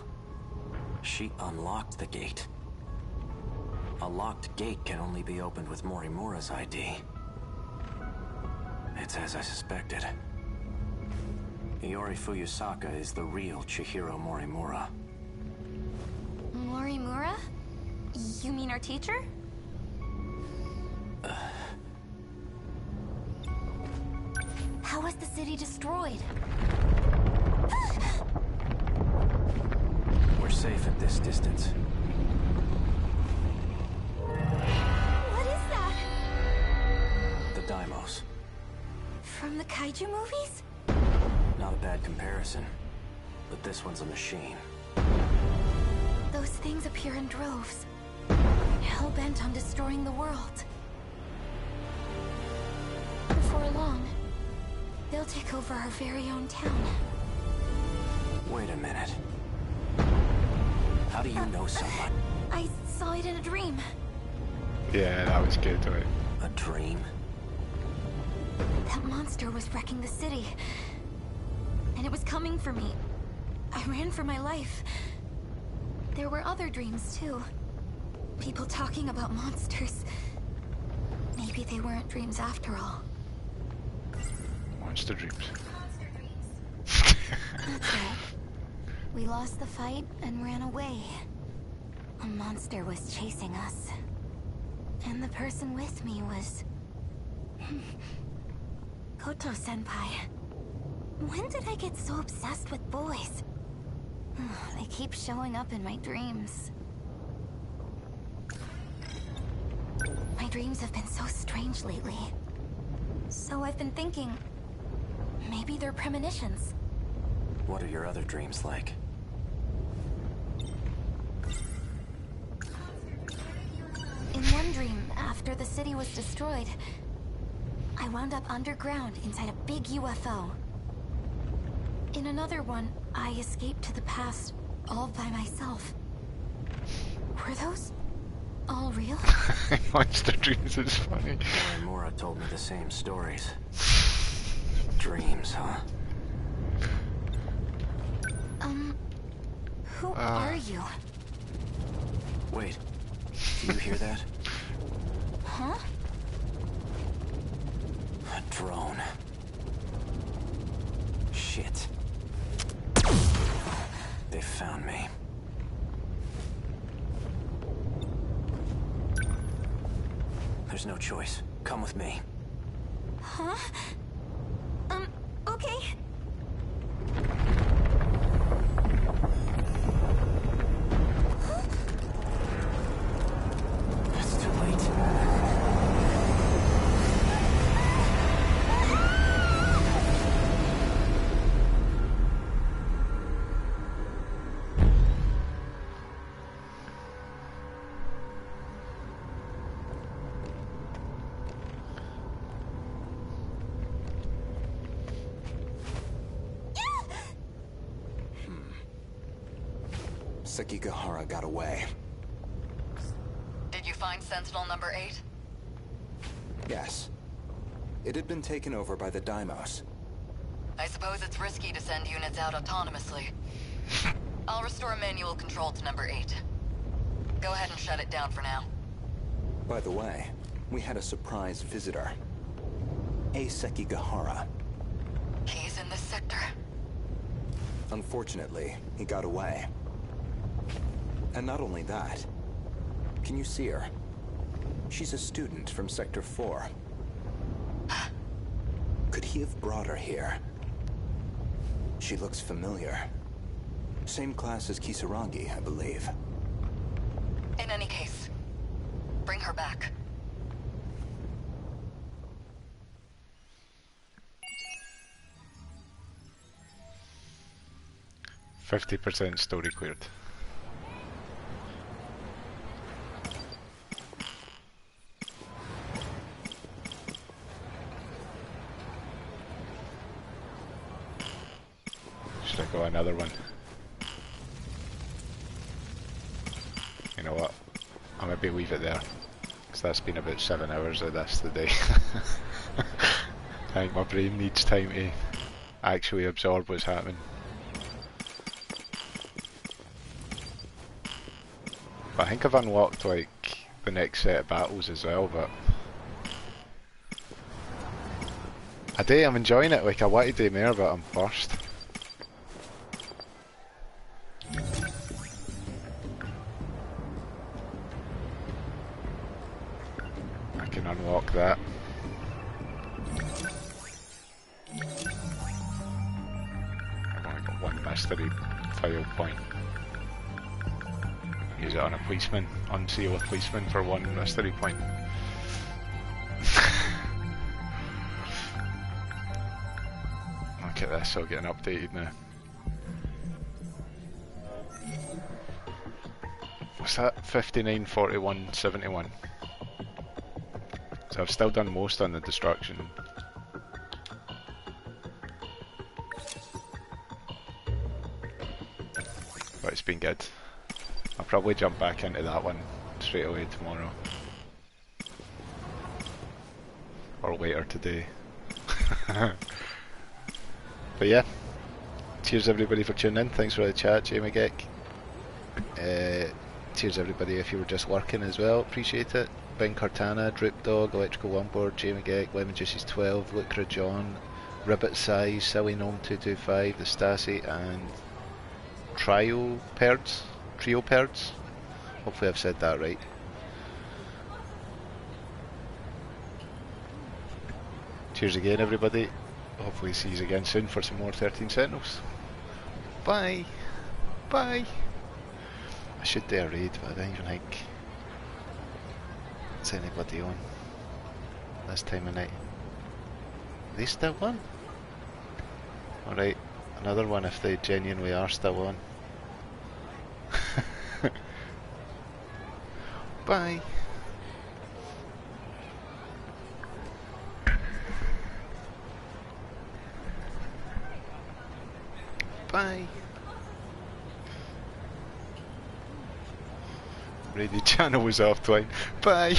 She unlocked the gate. A locked gate can only be opened with Morimura's ID. It's as I suspected. Iori Fuyusaka is the real Chihiro Morimura. Morimura? You mean our teacher? How was the city destroyed? We're safe at this distance. What is that? The Daimos. From the kaiju movies? Not a bad comparison, but this one's a machine. Those things appear in droves, hell-bent on destroying the world. Before long, they'll take over our very own town. Wait a minute. How do you know someone? I saw it in a dream. Yeah, that was good, right? A dream? That monster was wrecking the city. And it was coming for me. I ran for my life. There were other dreams, too. People talking about monsters. Maybe they weren't dreams after all. Monster dreams. That's right. We lost the fight and ran away. A monster was chasing us. And the person with me was... Koto-senpai. When did I get so obsessed with boys? They keep showing up in my dreams. My dreams have been so strange lately. So I've been thinking... maybe they're premonitions. What are your other dreams like? In one dream, after the city was destroyed, I wound up underground inside a big UFO. In another one, I escaped to the past all by myself. Were those all real? Monster dreams is funny. Morimura told me the same stories. Dreams, huh? Who are you? Wait, do you hear that? Huh? A drone. Shit. They found me. There's no choice. Come with me. Huh? Okay. It's too late. Sekigahara got away. Did you find Sentinel number 8? Yes. It had been taken over by the Daimos. I suppose it's risky to send units out autonomously. I'll restore manual control to number 8. Go ahead and shut it down for now. By the way, we had a surprise visitor. A Sekigahara. He's in this sector. Unfortunately, he got away. And not only that, can you see her? She's a student from Sector 4. Could he have brought her here? She looks familiar. Same class as Kisaragi, I believe. In any case, bring her back. 50% story cleared. Should I go another one? You know what? I'll maybe leave it there. Because that's been about 7 hours of this today. I think my brain needs time to actually absorb what's happening. But I think I've unlocked like the next set of battles as well, but I'm enjoying it. Like I want to do more, but I'm first. I can unlock that. I've only got one mystery file point. Use it on a policeman, unseal a policeman for one mystery point. Look at this, I'll get an updated now. What's that? 59, 41, 71. So I've still done most on the destruction. But it's been good. I'll probably jump back into that one straight away tomorrow. Or later today. But yeah. Cheers everybody for tuning in. Thanks for the chat, Jamie Geck. Cheers everybody if you were just working as well. Appreciate it. Ben Cortana, Drip Dog, Electrical Longboard, Jamie Geck, Lemon Juices 12, Lucra John, Ribbit Size, Silly Gnome 225, The Stasi, and Trio Perds. Hopefully I've said that right. Cheers again everybody. Hopefully see you again soon for some more 13 Sentinels. Bye! Bye! I should do a raid, but I don't even think there's anybody on this time of night. Are they still on? Alright, another one if they genuinely are still on. Bye. Bye. Radio channel was offline. Bye.